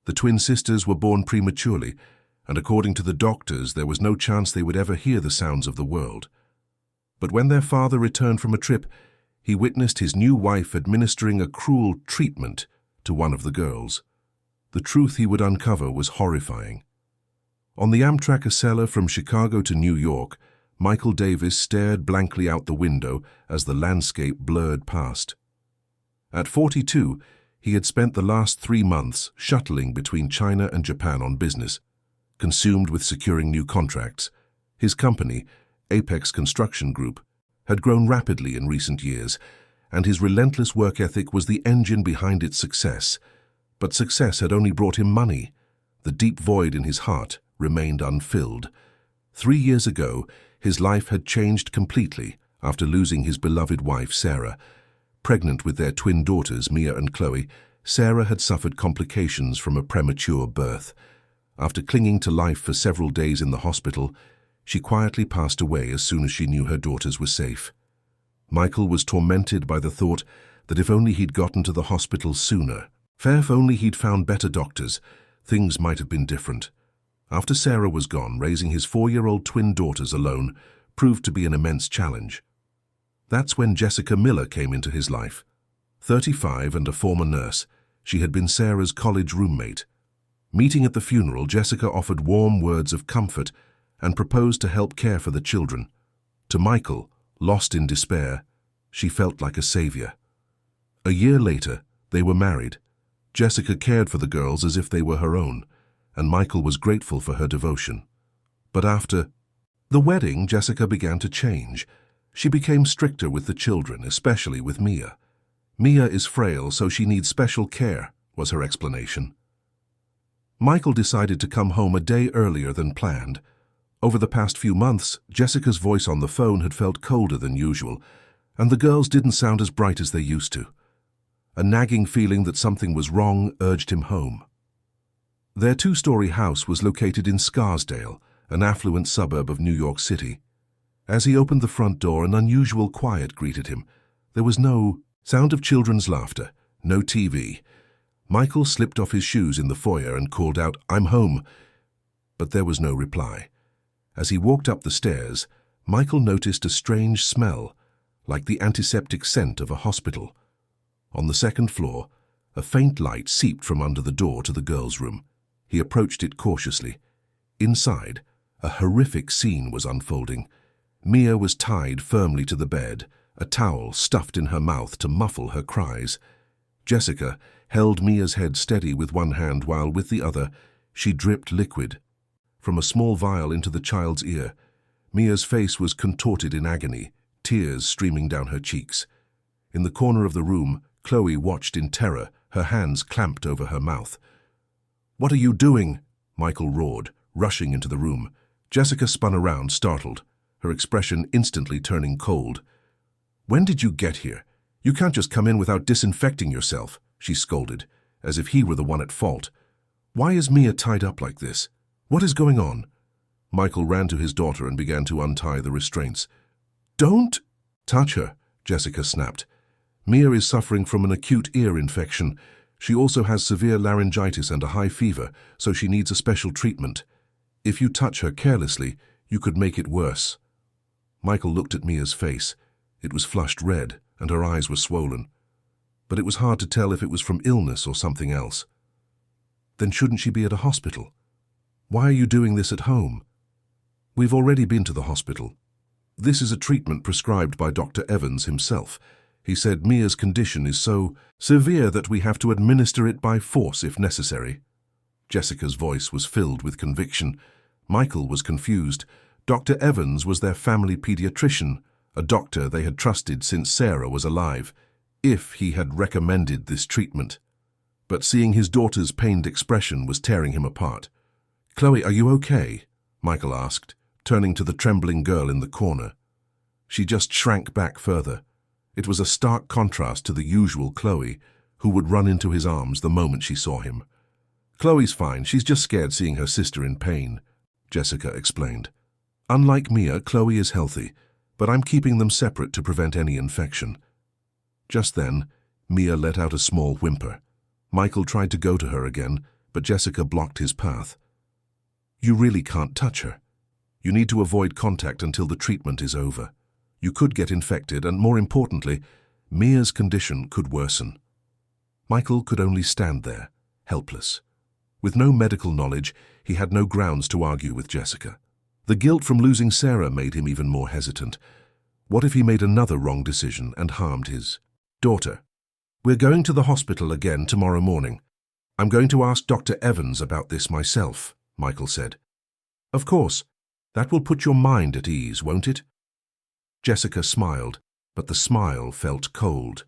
The twin sisters were born prematurely, and according to the doctors, there was no chance they would ever hear the sounds of the world. But when their father returned from a trip, he witnessed his new wife administering a cruel treatment to one of the girls. The truth he would uncover was horrifying. On the Amtrak Acela from Chicago to New York, Michael Davis stared blankly out the window as the landscape blurred past. At 42, he had spent the last 3 months shuttling between China and Japan on business, consumed with securing new contracts. His company, Apex Construction Group, had grown rapidly in recent years, and his relentless work ethic was the engine behind its success. But success had only brought him money. The deep void in his heart remained unfilled. 3 years ago, his life had changed completely after losing his beloved wife, Sarah. Pregnant with their twin daughters, Mia and Chloe, Sarah had suffered complications from a premature birth. After clinging to life for several days in the hospital, she quietly passed away as soon as she knew her daughters were safe. Michael was tormented by the thought that if only he'd gotten to the hospital sooner, if only he'd found better doctors, things might have been different. After Sarah was gone, raising his 4-year-old twin daughters alone proved to be an immense challenge. That's when Jessica Miller came into his life. 35 and a former nurse, she had been Sarah's college roommate. Meeting at the funeral, Jessica offered warm words of comfort and proposed to help care for the children. To Michael, lost in despair, she felt like a savior. A year later, they were married. Jessica cared for the girls as if they were her own, and Michael was grateful for her devotion. But after the wedding, Jessica began to change. She became stricter with the children, especially with Mia. Mia is frail, so she needs special care, was her explanation. Michael decided to come home a day earlier than planned. Over the past few months, Jessica's voice on the phone had felt colder than usual, and the girls didn't sound as bright as they used to. A nagging feeling that something was wrong urged him home. Their 2-story house was located in Scarsdale, an affluent suburb of New York City. As he opened the front door, an unusual quiet greeted him. There was no sound of children's laughter, no TV. Michael slipped off his shoes in the foyer and called out, "I'm home," but there was no reply. As he walked up the stairs, Michael noticed a strange smell, like the antiseptic scent of a hospital. On the second floor, a faint light seeped from under the door to the girls' room. He approached it cautiously. Inside, a horrific scene was unfolding. Mia was tied firmly to the bed, a towel stuffed in her mouth to muffle her cries. Jessica held Mia's head steady with one hand while with the other she dripped liquid from a small vial into the child's ear. Mia's face was contorted in agony, tears streaming down her cheeks. In the corner of the room, Chloe watched in terror, her hands clamped over her mouth. "What are you doing?" Michael roared, rushing into the room. Jessica spun around, startled, her expression instantly turning cold. "When did you get here? You can't just come in without disinfecting yourself," she scolded, as if he were the one at fault. "Why is Mia tied up like this? What is going on?" Michael ran to his daughter and began to untie the restraints. "Don't touch her," Jessica snapped. "Mia is suffering from an acute ear infection. She also has severe laryngitis and a high fever, so she needs a special treatment. If you touch her carelessly, you could make it worse." Michael looked at Mia's face. It was flushed red, and her eyes were swollen. But it was hard to tell if it was from illness or something else. "Then shouldn't she be at a hospital? Why are you doing this at home?" "We've already been to the hospital. This is a treatment prescribed by Dr. Evans himself. He said Mia's condition is so severe that we have to administer it by force if necessary." Jessica's voice was filled with conviction. Michael was confused. Dr. Evans was their family pediatrician, a doctor they had trusted since Sarah was alive, if he had recommended this treatment. But seeing his daughter's pained expression was tearing him apart. "Chloe, are you okay?" Michael asked, turning to the trembling girl in the corner. She just shrank back further. It was a stark contrast to the usual Chloe, who would run into his arms the moment she saw him. "Chloe's fine, she's just scared seeing her sister in pain," Jessica explained. "Unlike Mia, Chloe is healthy, but I'm keeping them separate to prevent any infection." Just then, Mia let out a small whimper. Michael tried to go to her again, but Jessica blocked his path. "You really can't touch her. You need to avoid contact until the treatment is over. You could get infected, and more importantly, Mia's condition could worsen." Michael could only stand there, helpless. With no medical knowledge, he had no grounds to argue with Jessica. The guilt from losing Sarah made him even more hesitant. What if he made another wrong decision and harmed his daughter? "We're going to the hospital again tomorrow morning. I'm going to ask Dr. Evans about this myself," Michael said. "Of course. That will put your mind at ease, won't it?" Jessica smiled, but the smile felt cold.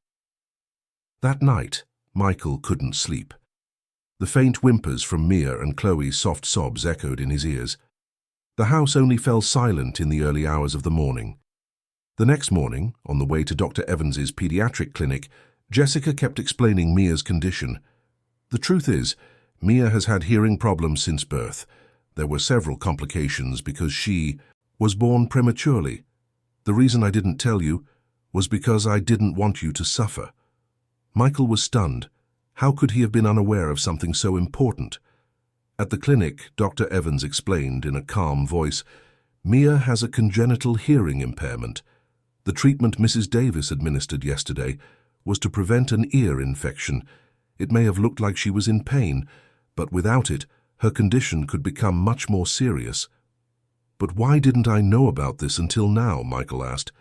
That night, Michael couldn't sleep. The faint whimpers from Mia and Chloe's soft sobs echoed in his ears. The house only fell silent in the early hours of the morning. The next morning, on the way to Dr. Evans's pediatric clinic, Jessica kept explaining Mia's condition. "The truth is, Mia has had hearing problems since birth. There were several complications because she was born prematurely. The reason I didn't tell you was because I didn't want you to suffer." Michael was stunned. How could he have been unaware of something so important? At the clinic, Dr. Evans explained in a calm voice, "Mia has a congenital hearing impairment. The treatment Mrs. Davis administered yesterday was to prevent an ear infection. It may have looked like she was in pain, but without it, her condition could become much more serious." "But why didn't I know about this until now?" Michael asked.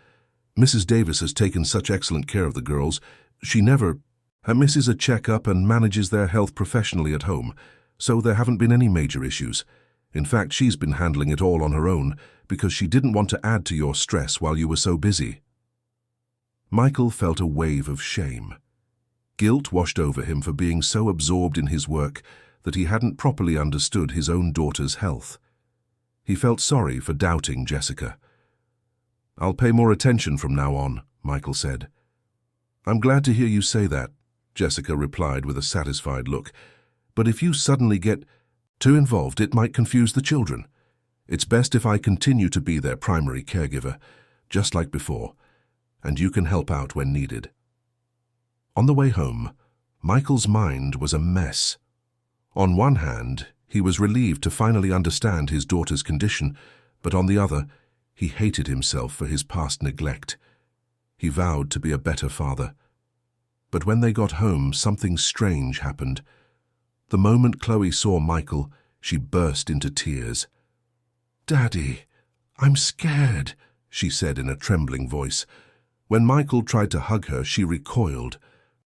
"Mrs. Davis has taken such excellent care of the girls. She never misses a checkup and manages their health professionally at home, so there haven't been any major issues. In fact, she's been handling it all on her own because she didn't want to add to your stress while you were so busy." Michael felt a wave of shame. Guilt washed over him for being so absorbed in his work that he hadn't properly understood his own daughter's health. He felt sorry for doubting Jessica. "I'll pay more attention from now on," Michael said. "I'm glad to hear you say that," Jessica replied with a satisfied look. "But if you suddenly get too involved, it might confuse the children. It's best if I continue to be their primary caregiver, just like before, and you can help out when needed." On the way home, Michael's mind was a mess. On one hand, he was relieved to finally understand his daughter's condition, but on the other, he hated himself for his past neglect. He vowed to be a better father. But when they got home, something strange happened. The moment Chloe saw Michael, she burst into tears. "Daddy, I'm scared," she said in a trembling voice. When Michael tried to hug her, she recoiled.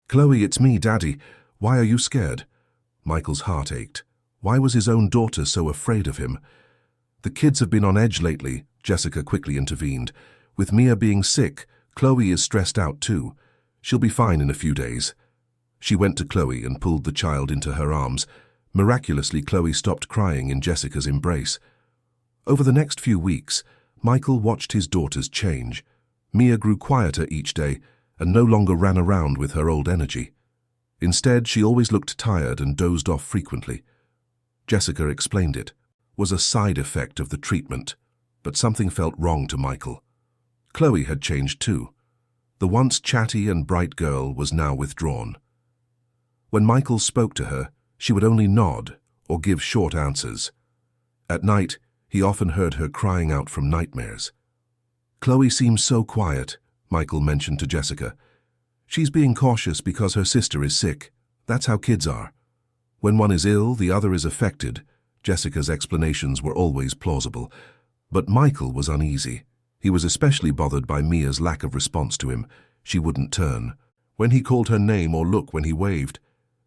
"Chloe, it's me, Daddy. Why are you scared?" Michael's heart ached. Why was his own daughter so afraid of him? "The kids have been on edge lately," Jessica quickly intervened. "With Mia being sick, Chloe is stressed out too. She'll be fine in a few days." She went to Chloe and pulled the child into her arms. Miraculously, Chloe stopped crying in Jessica's embrace. Over the next few weeks, Michael watched his daughters change. Mia grew quieter each day and no longer ran around with her old energy. Instead, she always looked tired and dozed off frequently. Jessica explained it was a side effect of the treatment, but something felt wrong to Michael. Chloe had changed too. The once chatty and bright girl was now withdrawn. When Michael spoke to her, she would only nod or give short answers. At night, he often heard her crying out from nightmares. "Chloe seems so quiet," Michael mentioned to Jessica. "She's being cautious because her sister is sick. That's how kids are. When one is ill, the other is affected." Jessica's explanations were always plausible. But Michael was uneasy. He was especially bothered by Mia's lack of response to him. She wouldn't turn. When he called her name or look when he waved.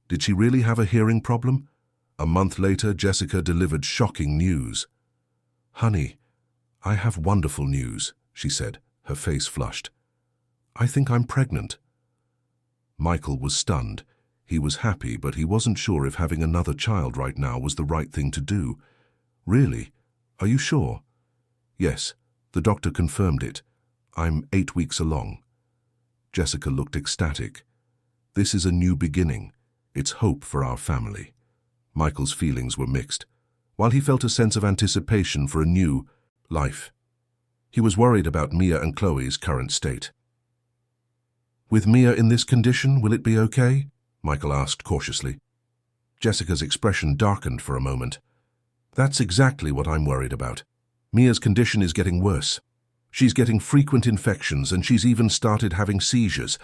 Did she really have a hearing problem? A month later, Jessica delivered shocking news. "Honey, I have wonderful news," she said, her face flushed. "I think I'm pregnant." Michael was stunned. He was happy, but he wasn't sure if having another child right now was the right thing to do. "Really? Are you sure?" "Yes, the doctor confirmed it. I'm 8 weeks along." Jessica looked ecstatic. "This is a new beginning. It's hope for our family." Michael's feelings were mixed. While he felt a sense of anticipation for a new life, he was worried about Mia and Chloe's current state. "With Mia in this condition, will it be okay?" Michael asked cautiously. Jessica's expression darkened for a moment. That's exactly what I'm worried about. Mia's condition is getting worse. She's getting frequent infections and she's even started having seizures.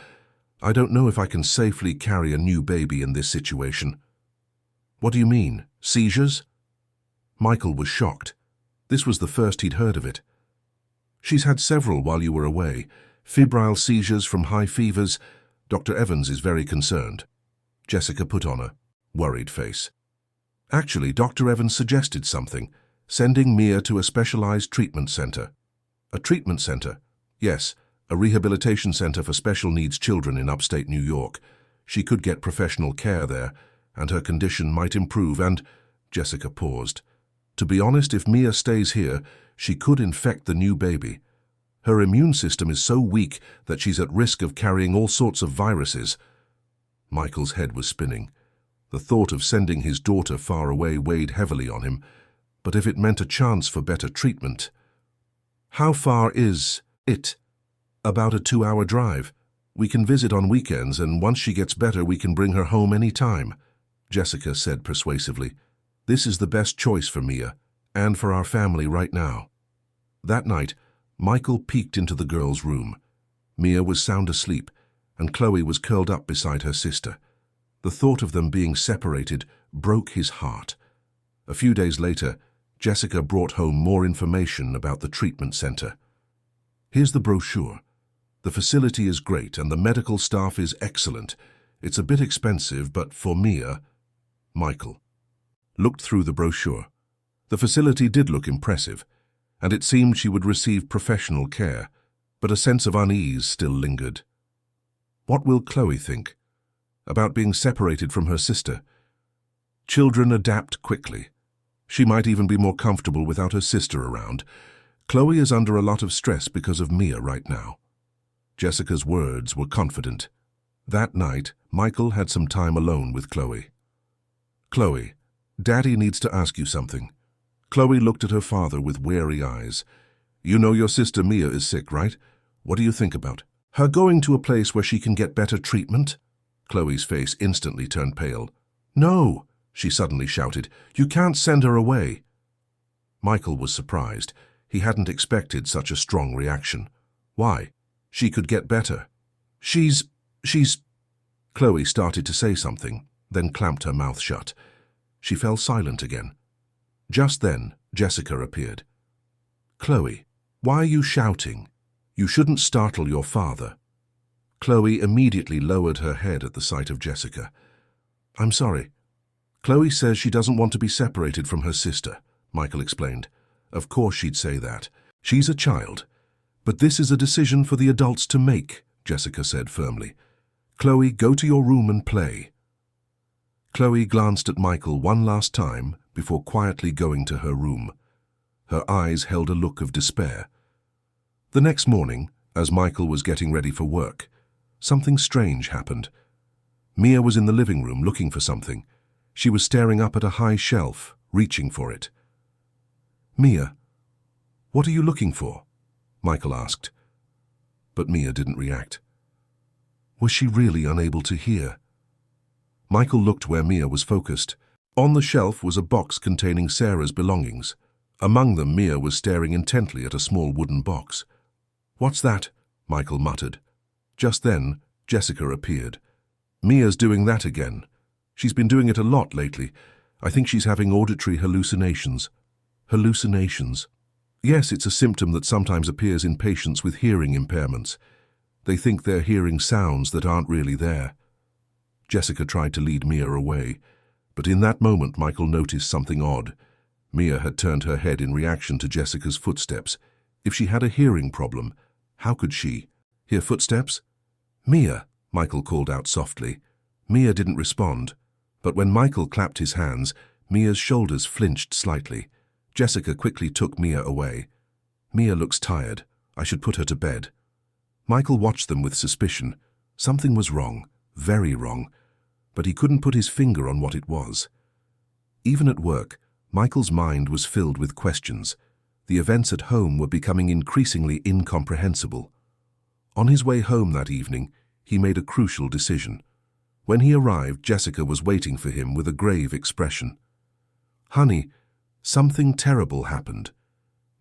I don't know if I can safely carry a new baby in this situation. What do you mean, seizures? Michael was shocked. This was the first he'd heard of it. She's had several while you were away. Febrile seizures from high fevers. Dr. Evans is very concerned. Jessica put on a worried face. Actually, Dr. Evans suggested something, sending Mia to a specialized treatment center. A treatment center? Yes, a rehabilitation center for special needs children in upstate New York. She could get professional care there, and her condition might improve and… Jessica paused. To be honest, if Mia stays here, she could infect the new baby. Her immune system is so weak that she's at risk of carrying all sorts of viruses. Michael's head was spinning. The thought of sending his daughter far away weighed heavily on him, but if it meant a chance for better treatment… How far is it? About a 2-hour drive. We can visit on weekends, and once she gets better, we can bring her home any time, Jessica said persuasively. This is the best choice for Mia, and for our family right now. That night, Michael peeked into the girls' room. Mia was sound asleep, and Chloe was curled up beside her sister. The thought of them being separated broke his heart. A few days later, Jessica brought home more information about the treatment center. Here's the brochure. The facility is great and the medical staff is excellent. It's a bit expensive, but for Mia… Michael looked through the brochure. The facility did look impressive, and it seemed she would receive professional care, but a sense of unease still lingered. What will Chloe think? About being separated from her sister? Children adapt quickly. She might even be more comfortable without her sister around. Chloe is under a lot of stress because of Mia right now. Jessica's words were confident. That night, Michael had some time alone with Chloe. Chloe, Daddy needs to ask you something. Chloe looked at her father with wary eyes. You know your sister Mia is sick, right? What do you think about her going to a place where she can get better treatment? Chloe's face instantly turned pale. No, she suddenly shouted. You can't send her away. Michael was surprised. He hadn't expected such a strong reaction. Why? She could get better. She's… Chloe started to say something, then clamped her mouth shut. She fell silent again. Just then, Jessica appeared. Chloe, why are you shouting? You shouldn't startle your father. Chloe immediately lowered her head at the sight of Jessica. I'm sorry. Chloe says she doesn't want to be separated from her sister, Michael explained. Of course she'd say that. She's a child. But this is a decision for the adults to make, Jessica said firmly. Chloe, go to your room and play. Chloe glanced at Michael one last time before quietly going to her room. Her eyes held a look of despair. The next morning, as Michael was getting ready for work, something strange happened. Mia was in the living room looking for something. She was staring up at a high shelf, reaching for it. Mia, what are you looking for? Michael asked. But Mia didn't react. Was she really unable to hear? Michael looked where Mia was focused. On the shelf was a box containing Sarah's belongings. Among them, Mia was staring intently at a small wooden box. What's that? Michael muttered. Just then, Jessica appeared. Mia's doing that again. She's been doing it a lot lately. I think she's having auditory hallucinations. Hallucinations? Yes, it's a symptom that sometimes appears in patients with hearing impairments. They think they're hearing sounds that aren't really there. Jessica tried to lead Mia away, but in that moment Michael noticed something odd. Mia had turned her head in reaction to Jessica's footsteps. If she had a hearing problem, how could she hear footsteps? Mia, Michael called out softly. Mia didn't respond, but when Michael clapped his hands, Mia's shoulders flinched slightly. Jessica quickly took Mia away. Mia looks tired. I should put her to bed. Michael watched them with suspicion. Something was wrong, very wrong, but he couldn't put his finger on what it was. Even at work, Michael's mind was filled with questions. The events at home were becoming increasingly incomprehensible. On his way home that evening, he made a crucial decision. When he arrived, Jessica was waiting for him with a grave expression. "Honey, something terrible happened.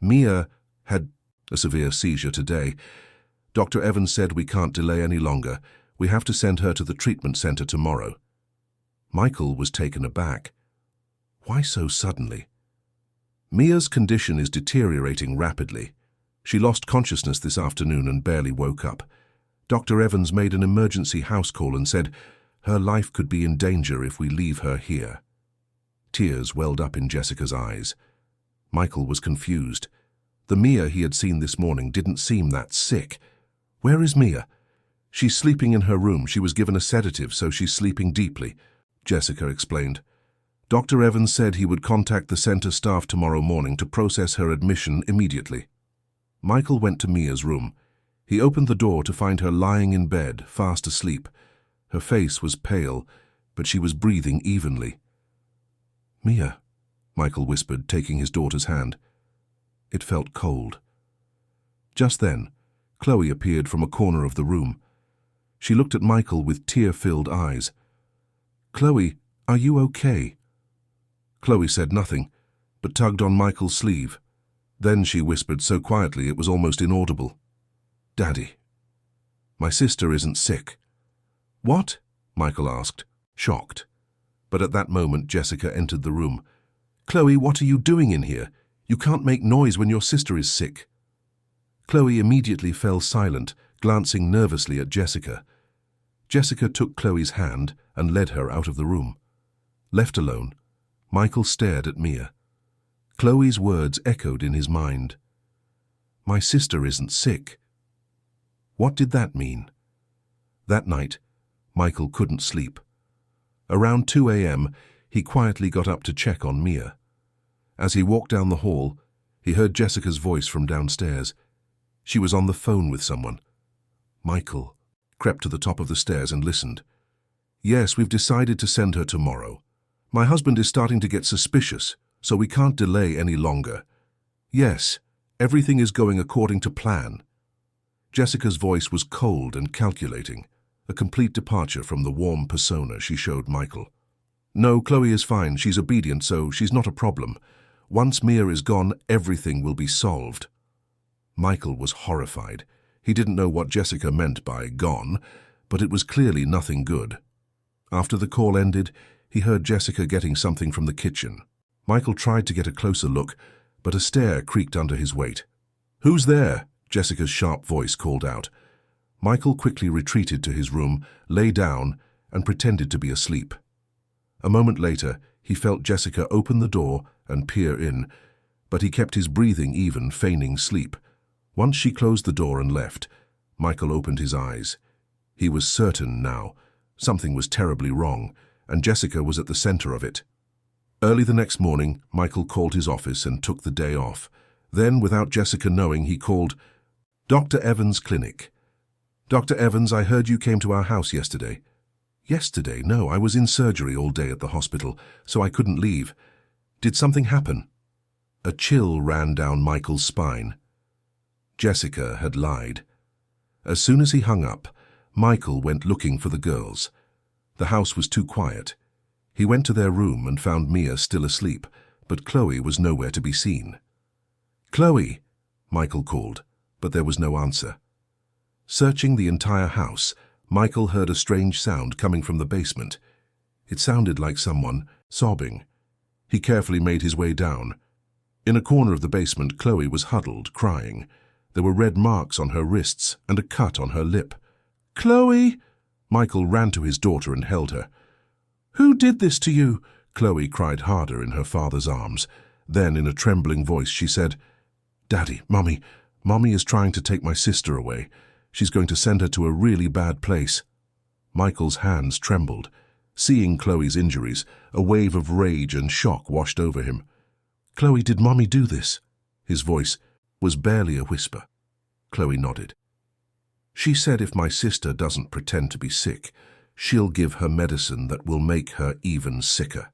Mia had a severe seizure today. Dr. Evans said we can't delay any longer. We have to send her to the treatment center tomorrow." Michael was taken aback. Why so suddenly? "Mia's condition is deteriorating rapidly. She lost consciousness this afternoon and barely woke up. Dr. Evans made an emergency house call and said her life could be in danger if we leave her here." Tears welled up in Jessica's eyes. Michael was confused. The Mia he had seen this morning didn't seem that sick. "Where is Mia?" "She's sleeping in her room. She was given a sedative, so she's sleeping deeply," Jessica explained. "Dr. Evans said he would contact the center staff tomorrow morning to process her admission immediately." Michael went to Mia's room. He opened the door to find her lying in bed, fast asleep. Her face was pale, but she was breathing evenly. "Mia," Michael whispered, taking his daughter's hand. It felt cold. Just then, Chloe appeared from a corner of the room. She looked at Michael with tear-filled eyes. "Chloe, are you okay?" Chloe said nothing, but tugged on Michael's sleeve. Then she whispered so quietly it was almost inaudible. "Daddy, my sister isn't sick." "What?" Michael asked, shocked. But at that moment Jessica entered the room. "Chloe, what are you doing in here? You can't make noise when your sister is sick." Chloe immediately fell silent, glancing nervously at Jessica. Jessica took Chloe's hand and led her out of the room. Left alone, Michael stared at Mia. Chloe's words echoed in his mind. "My sister isn't sick." What did that mean? That night, Michael couldn't sleep. Around 2 a.m., he quietly got up to check on Mia. As he walked down the hall, he heard Jessica's voice from downstairs. She was on the phone with someone. Michael crept to the top of the stairs and listened. "Yes, we've decided to send her tomorrow. My husband is starting to get suspicious, so we can't delay any longer. Yes, everything is going according to plan." Jessica's voice was cold and calculating, a complete departure from the warm persona she showed Michael. "No, Chloe is fine. She's obedient, so she's not a problem. Once Mia is gone, everything will be solved." Michael was horrified. He didn't know what Jessica meant by gone, but it was clearly nothing good. After the call ended, he heard Jessica getting something from the kitchen. Michael tried to get a closer look, but a stair creaked under his weight. "Who's there?" Jessica's sharp voice called out. Michael quickly retreated to his room, lay down, and pretended to be asleep. A moment later, he felt Jessica open the door and peer in, but he kept his breathing even, feigning sleep. Once she closed the door and left, Michael opened his eyes. He was certain now. Something was terribly wrong, and Jessica was at the center of it. Early the next morning, Michael called his office and took the day off. Then, without Jessica knowing, he called Dr. Evans' clinic. "Dr. Evans, I heard you came to our house yesterday." "Yesterday? No, I was in surgery all day at the hospital, so I couldn't leave. Did something happen?" A chill ran down Michael's spine. Jessica had lied. As soon as he hung up, Michael went looking for the girls. The house was too quiet. He went to their room and found Mia still asleep, but Chloe was nowhere to be seen. "Chloe!" Michael called, but there was no answer. Searching the entire house, Michael heard a strange sound coming from the basement. It sounded like someone sobbing. He carefully made his way down. In a corner of the basement, Chloe was huddled, crying. There were red marks on her wrists and a cut on her lip. "Chloe!" Michael ran to his daughter and held her. "Who did this to you?" Chloe cried harder in her father's arms. Then, in a trembling voice, she said, "Daddy, Mommy is trying to take my sister away. She's going to send her to a really bad place." Michael's hands trembled. Seeing Chloe's injuries, a wave of rage and shock washed over him. "Chloe, did Mommy do this?" His voice was barely a whisper. Chloe nodded. "She said if my sister doesn't pretend to be sick, she'll give her medicine that will make her even sicker.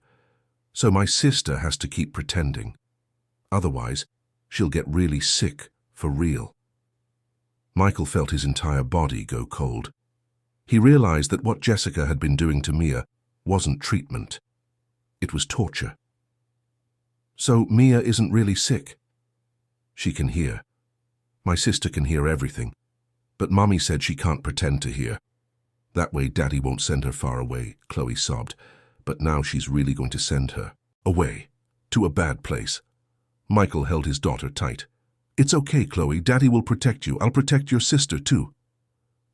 So my sister has to keep pretending. Otherwise, she'll get really sick for real." Michael felt his entire body go cold. He realized that what Jessica had been doing to Mia wasn't treatment. It was torture. So Mia isn't really sick? She can hear. My sister can hear everything. But Mommy said she can't pretend to hear. That way Daddy won't send her far away, Chloe sobbed. But now she's really going to send her away, to a bad place. Michael held his daughter tight. It's okay, Chloe. Daddy will protect you. I'll protect your sister, too.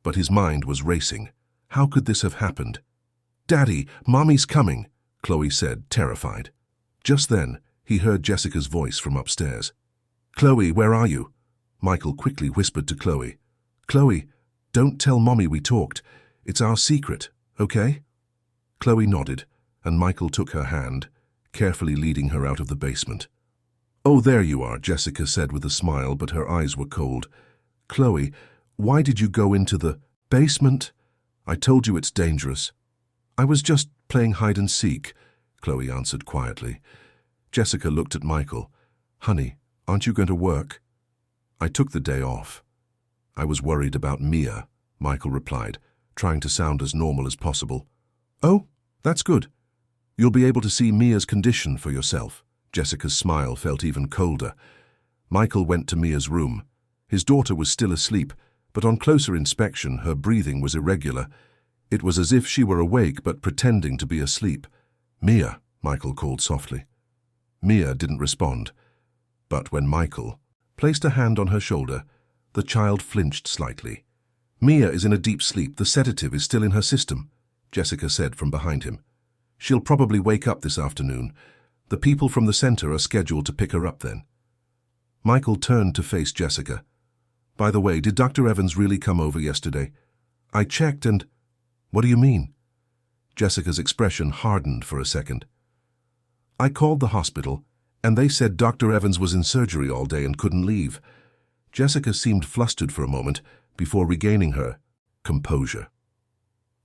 But his mind was racing. How could this have happened? Daddy, Mommy's coming, Chloe said, terrified. Just then, he heard Jessica's voice from upstairs. Chloe, where are you? Michael quickly whispered to Chloe. Chloe, don't tell Mommy we talked. It's our secret, okay? Chloe nodded, and Michael took her hand, carefully leading her out of the basement. Oh, there you are, Jessica said with a smile, but her eyes were cold. Chloe, why did you go into the basement? I told you it's dangerous. I was just playing hide and seek, Chloe answered quietly. Jessica looked at Michael. Honey, aren't you going to work? I took the day off. I was worried about Mia, Michael replied, trying to sound as normal as possible. Oh, that's good. You'll be able to see Mia's condition for yourself. Jessica's smile felt even colder. Michael went to Mia's room. His daughter was still asleep, but on closer inspection her breathing was irregular. It was as if she were awake but pretending to be asleep. Mia, Michael called softly. Mia didn't respond. But when Michael placed a hand on her shoulder, the child flinched slightly. Mia is in a deep sleep. The sedative is still in her system, Jessica said from behind him. She'll probably wake up this afternoon. The people from the center are scheduled to pick her up then. Michael turned to face Jessica. By the way, did Dr. Evans really come over yesterday? I checked and... What do you mean? Jessica's expression hardened for a second. I called the hospital, and they said Dr. Evans was in surgery all day and couldn't leave. Jessica seemed flustered for a moment before regaining her composure.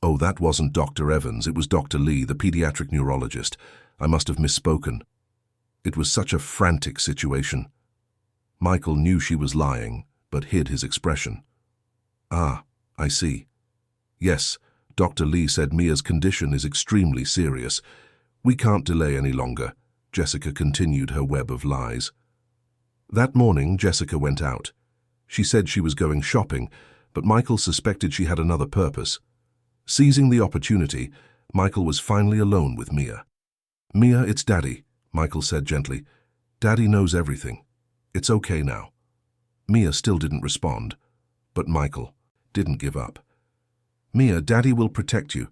Oh, that wasn't Dr. Evans, it was Dr. Lee, the pediatric neurologist. I must have misspoken. It was such a frantic situation. Michael knew she was lying, but hid his expression. Ah, I see. Yes, Dr. Lee said Mia's condition is extremely serious. We can't delay any longer. Jessica continued her web of lies. That morning, Jessica went out. She said she was going shopping, but Michael suspected she had another purpose. Seizing the opportunity, Michael was finally alone with Mia. Mia, it's Daddy, Michael said gently. Daddy knows everything. It's okay now. Mia still didn't respond, but Michael didn't give up. Mia, Daddy will protect you.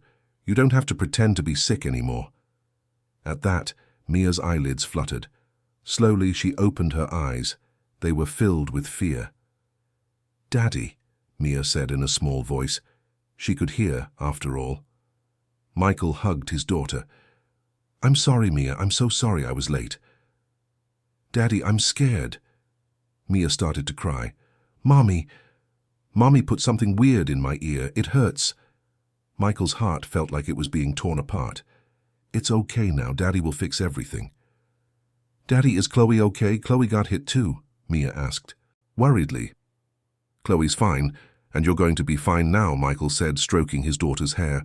You don't have to pretend to be sick anymore. At that, Mia's eyelids fluttered. Slowly, she opened her eyes. They were filled with fear. Daddy, Mia said in a small voice. She could hear, after all. Michael hugged his daughter. I'm sorry, Mia. I'm so sorry I was late. Daddy, I'm scared. Mia started to cry. Mommy put something weird in my ear. It hurts. Michael's heart felt like it was being torn apart. It's okay now. Daddy will fix everything. Daddy, is Chloe okay? Chloe got hit too, Mia asked, worriedly. Chloe's fine, and you're going to be fine now, Michael said, stroking his daughter's hair.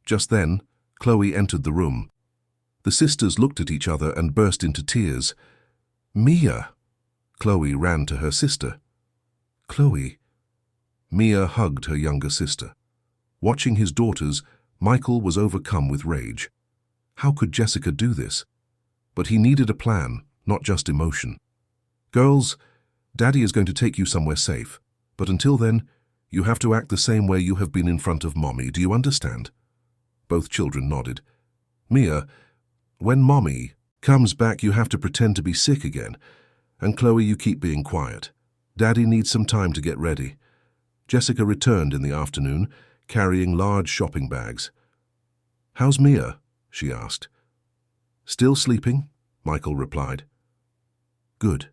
Just then, Chloe entered the room. The sisters looked at each other and burst into tears. Mia! Chloe ran to her sister. Chloe! Mia hugged her younger sister. Watching his daughters, Michael was overcome with rage. How could Jessica do this? But he needed a plan, not just emotion. Girls, Daddy is going to take you somewhere safe. But until then, you have to act the same way you have been in front of Mommy. Do you understand? Both children nodded. Mia, when Mommy comes back, you have to pretend to be sick again. And Chloe, you keep being quiet. Daddy needs some time to get ready. Jessica returned in the afternoon, carrying large shopping bags. How's Mia? She asked. Still sleeping? Michael replied. Good.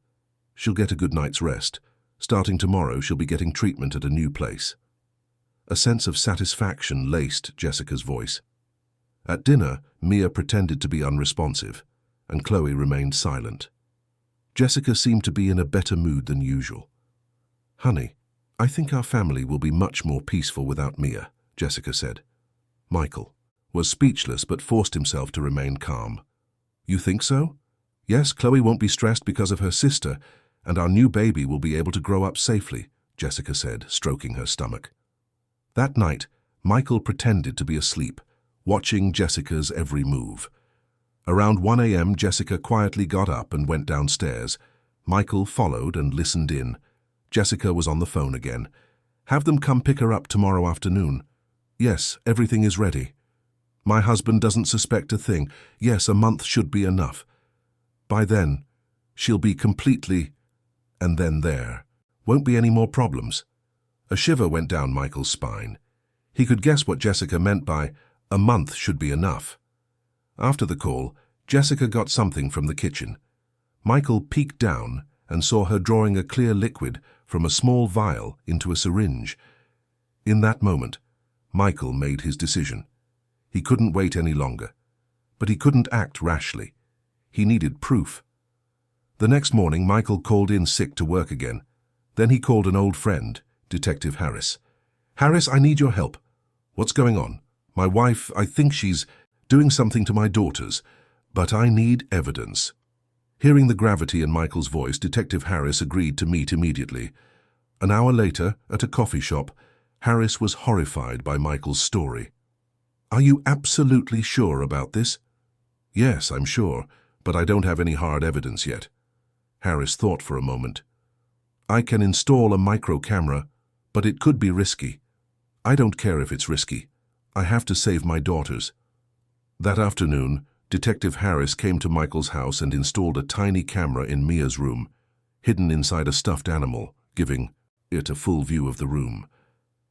She'll get a good night's rest. Starting tomorrow, she'll be getting treatment at a new place. A sense of satisfaction laced Jessica's voice. At dinner, Mia pretended to be unresponsive, and Chloe remained silent. Jessica seemed to be in a better mood than usual. Honey, I think our family will be much more peaceful without Mia, Jessica said. Michael was speechless but forced himself to remain calm. You think so? Yes, Chloe won't be stressed because of her sister, and our new baby will be able to grow up safely, Jessica said, stroking her stomach. That night, Michael pretended to be asleep, watching Jessica's every move. Around 1 a.m., Jessica quietly got up and went downstairs. Michael followed and listened in. Jessica was on the phone again. Have them come pick her up tomorrow afternoon. Yes, everything is ready. My husband doesn't suspect a thing. Yes, a month should be enough. By then, she'll be completely, and then there. Won't be any more problems. A shiver went down Michael's spine. He could guess what Jessica meant by, a month should be enough. After the call, Jessica got something from the kitchen. Michael peeked down and saw her drawing a clear liquid from a small vial into a syringe. In that moment, Michael made his decision. He couldn't wait any longer. But he couldn't act rashly. He needed proof. The next morning, Michael called in sick to work again. Then he called an old friend, Detective Harris. Harris, I need your help. What's going on? My wife, I think she's doing something to my daughters, but I need evidence. Hearing the gravity in Michael's voice, Detective Harris agreed to meet immediately. An hour later, at a coffee shop, Harris was horrified by Michael's story. Are you absolutely sure about this? Yes, I'm sure, but I don't have any hard evidence yet. Harris thought for a moment. I can install a micro camera, but it could be risky. I don't care if it's risky. I have to save my daughters. That afternoon, Detective Harris came to Michael's house and installed a tiny camera in Mia's room, hidden inside a stuffed animal, giving it a full view of the room.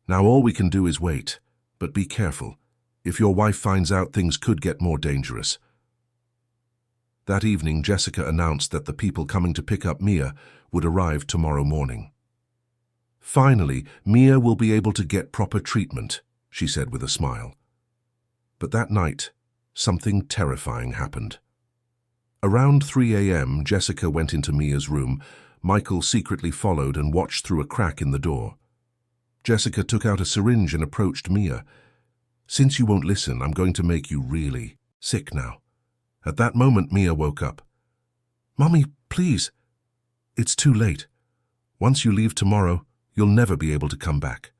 Now all we can do is wait, but be careful. If your wife finds out, things could get more dangerous. That evening, Jessica announced that the people coming to pick up Mia would arrive tomorrow morning. Finally, Mia will be able to get proper treatment, she said with a smile. But that night, something terrifying happened. Around 3 a.m., Jessica went into Mia's room. Michael secretly followed and watched through a crack in the door. Jessica took out a syringe and approached Mia. Since you won't listen, I'm going to make you really sick now. At that moment, Mia woke up. Mommy, please. It's too late. Once you leave tomorrow, you'll never be able to come back.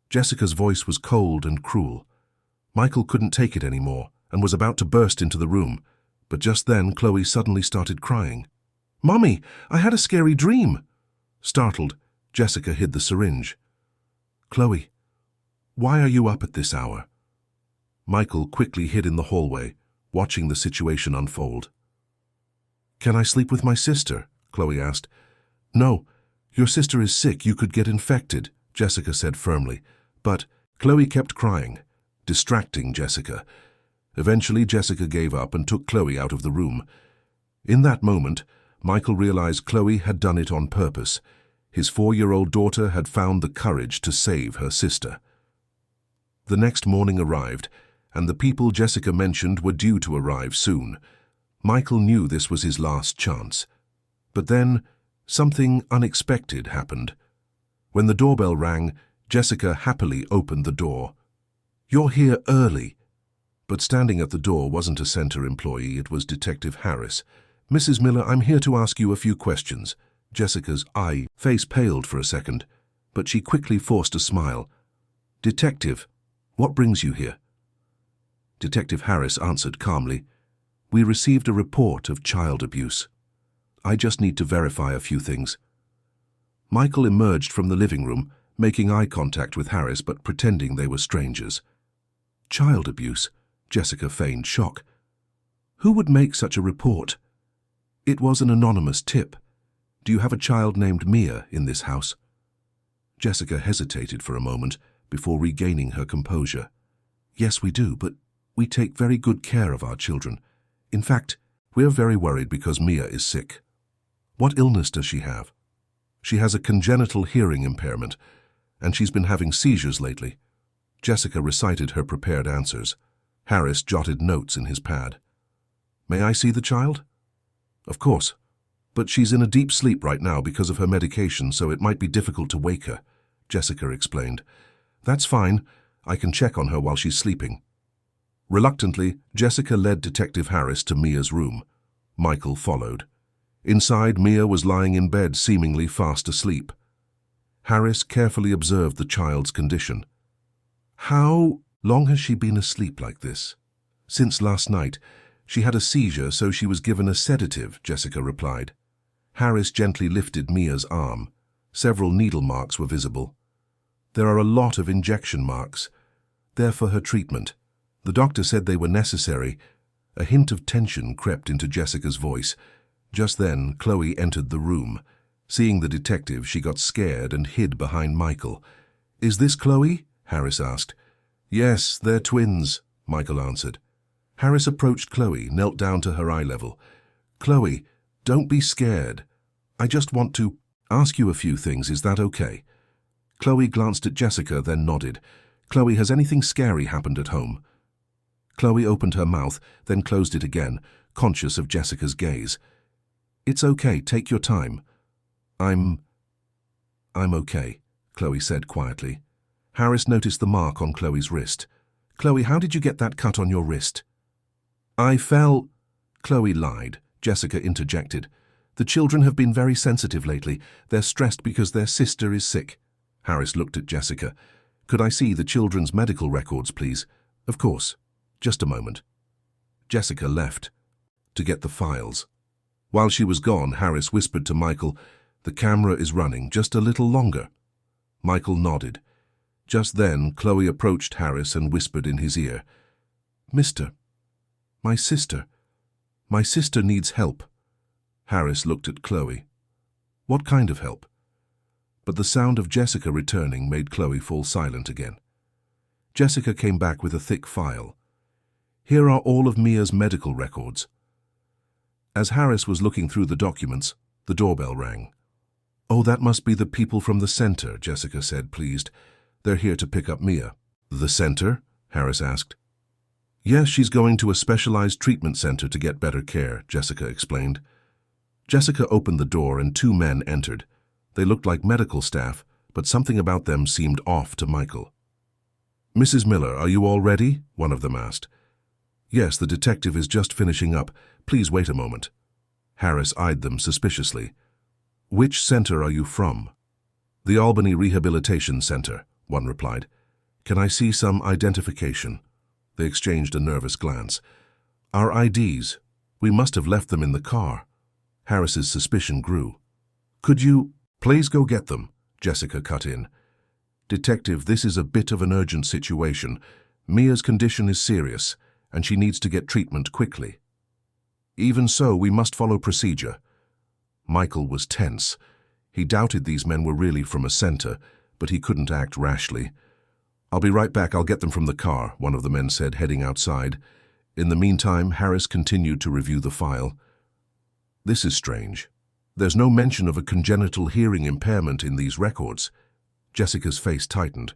Jessica's voice was cold and cruel. Michael couldn't take it anymore and was about to burst into the room, but just then Chloe suddenly started crying. Mommy, I had a scary dream. Startled, Jessica hid the syringe. Chloe, why are you up at this hour? Michael quickly hid in the hallway, watching the situation unfold. Can I sleep with my sister? Chloe asked. No, your sister is sick. You could get infected, Jessica said firmly. But Chloe kept crying, distracting Jessica. Eventually, Jessica gave up and took Chloe out of the room. In that moment, Michael realized Chloe had done it on purpose. His 4-year-old daughter had found the courage to save her sister. The next morning arrived, and the people Jessica mentioned were due to arrive soon. Michael knew this was his last chance. But then, something unexpected happened. When the doorbell rang, Jessica happily opened the door. You're here early. But standing at the door wasn't a center employee, it was Detective Harris. Mrs. Miller, I'm here to ask you a few questions. Jessica's face paled for a second, but she quickly forced a smile. Detective, what brings you here? Detective Harris answered calmly. We received a report of child abuse. I just need to verify a few things. Michael emerged from the living room, making eye contact with Harris but pretending they were strangers. Child abuse? Jessica feigned shock. Who would make such a report? It was an anonymous tip. Do you have a child named Mia in this house? Jessica hesitated for a moment before regaining her composure. Yes, we do, but we take very good care of our children. In fact, we're very worried because Mia is sick. What illness does she have? She has a congenital hearing impairment, and she's been having seizures lately. Jessica recited her prepared answers. Harris jotted notes in his pad. May I see the child? Of course, but she's in a deep sleep right now because of her medication, so it might be difficult to wake her, Jessica explained. That's fine. I can check on her while she's sleeping. Reluctantly, Jessica led Detective Harris to Mia's room. Michael followed. Inside, Mia was lying in bed, seemingly fast asleep. Harris carefully observed the child's condition. How long has she been asleep like this? Since last night. She had a seizure, so she was given a sedative, Jessica replied. Harris gently lifted Mia's arm. Several needle marks were visible. There are a lot of injection marks. They're for her treatment. The doctor said they were necessary. A hint of tension crept into Jessica's voice. Just then, Chloe entered the room. Seeing the detective, she got scared and hid behind Michael. "Is this Chloe?" Harris asked. "Yes, they're twins," Michael answered. Harris approached Chloe, knelt down to her eye level. "Chloe, don't be scared. I just want to ask you a few things. Is that okay?" Chloe glanced at Jessica, then nodded. "Chloe, has anything scary happened at home?" Chloe opened her mouth, then closed it again, conscious of Jessica's gaze. "It's okay, take your time." I'm okay," Chloe said quietly. Harris noticed the mark on Chloe's wrist. "Chloe, how did you get that cut on your wrist?" "I fell." Chloe lied. Jessica interjected. "The children have been very sensitive lately. They're stressed because their sister is sick." Harris looked at Jessica. "Could I see the children's medical records, please?" "Of course. Just a moment." Jessica left to get the files. While she was gone, Harris whispered to Michael, "The camera is running, just a little longer." Michael nodded. Just then, Chloe approached Harris and whispered in his ear, "Mister, my sister needs help." Harris looked at Chloe. "What kind of help?" But the sound of Jessica returning made Chloe fall silent again. Jessica came back with a thick file. "Here are all of Mia's medical records." As Harris was looking through the documents, the doorbell rang. "Oh, that must be the people from the center," Jessica said, pleased. "They're here to pick up Mia." "The center?" Harris asked. "Yes, she's going to a specialized treatment center to get better care," Jessica explained. Jessica opened the door and two men entered. They looked like medical staff, but something about them seemed off to Michael. "Mrs. Miller, are you all ready?" one of them asked. "Yes, the detective is just finishing up. Please wait a moment." Harris eyed them suspiciously. "Which center are you from?" "The Albany Rehabilitation Center," one replied. "Can I see some identification?" They exchanged a nervous glance. "Our IDs. We must have left them in the car." Harris's suspicion grew. "Could you please go get them?" Jessica cut in. "Detective, this is a bit of an urgent situation. Mia's condition is serious, and she needs to get treatment quickly." "Even so, we must follow procedure." Michael was tense. He doubted these men were really from a center, but he couldn't act rashly. "I'll be right back. I'll get them from the car," one of the men said, heading outside. In the meantime, Harris continued to review the file. "This is strange. There's no mention of a congenital hearing impairment in these records." Jessica's face tightened.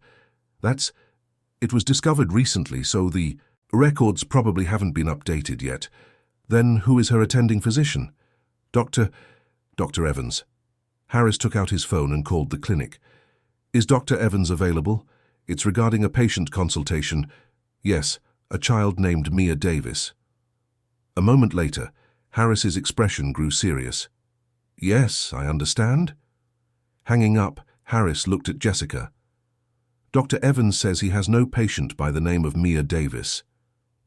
It was discovered recently, so the records probably haven't been updated yet. Then who is her attending physician?" Dr. Evans." Harris took out his phone and called the clinic. "Is Dr. Evans available? It's regarding a patient consultation." "Yes, a child named Mia Davis." A moment later, Harris's expression grew serious. "Yes, I understand." Hanging up, Harris looked at Jessica. "Dr. Evans says he has no patient by the name of Mia Davis."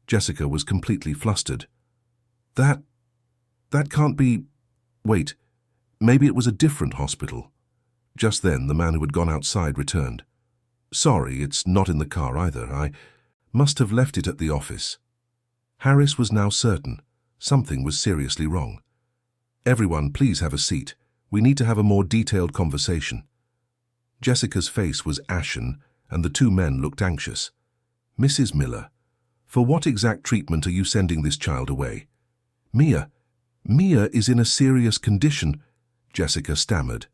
Jessica was completely flustered. That can't be... Wait, maybe it was a different hospital." Just then, the man who had gone outside returned. "Sorry, it's not in the car either. I must have left it at the office." Harris was now certain something was seriously wrong. "Everyone, please have a seat. We need to have a more detailed conversation." Jessica's face was ashen, and the two men looked anxious. "Mrs. Miller, for what exact treatment are you sending this child away?" Mia is in a serious condition," Jessica stammered.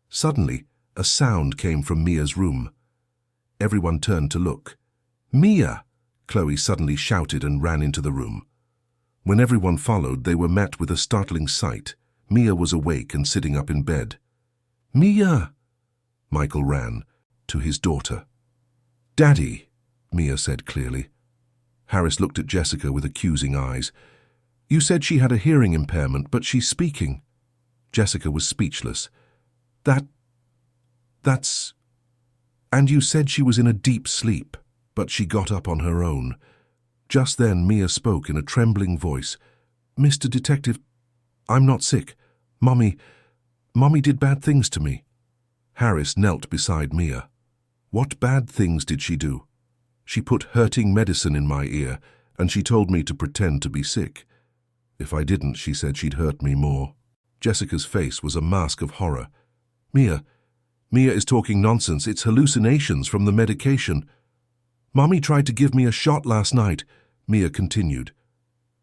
Suddenly, a sound came from Mia's room. Everyone turned to look. "Mia!" Chloe suddenly shouted and ran into the room. When everyone followed, they were met with a startling sight. Mia was awake and sitting up in bed. "Mia!" Michael ran to his daughter. "Daddy," Mia said clearly. Harris looked at Jessica with accusing eyes. "You said she had a hearing impairment, but she's speaking." Jessica was speechless. That's... And you said she was in a deep sleep, but she got up on her own." Just then Mia spoke in a trembling voice. "Mr. Detective, I'm not sick. Mommy did bad things to me." Harris knelt beside Mia. "What bad things did she do?" "She put hurting medicine in my ear, and she told me to pretend to be sick. If I didn't, she said she'd hurt me more." Jessica's face was a mask of horror. Mia is talking nonsense. It's hallucinations from the medication." "Mommy tried to give me a shot last night," Mia continued.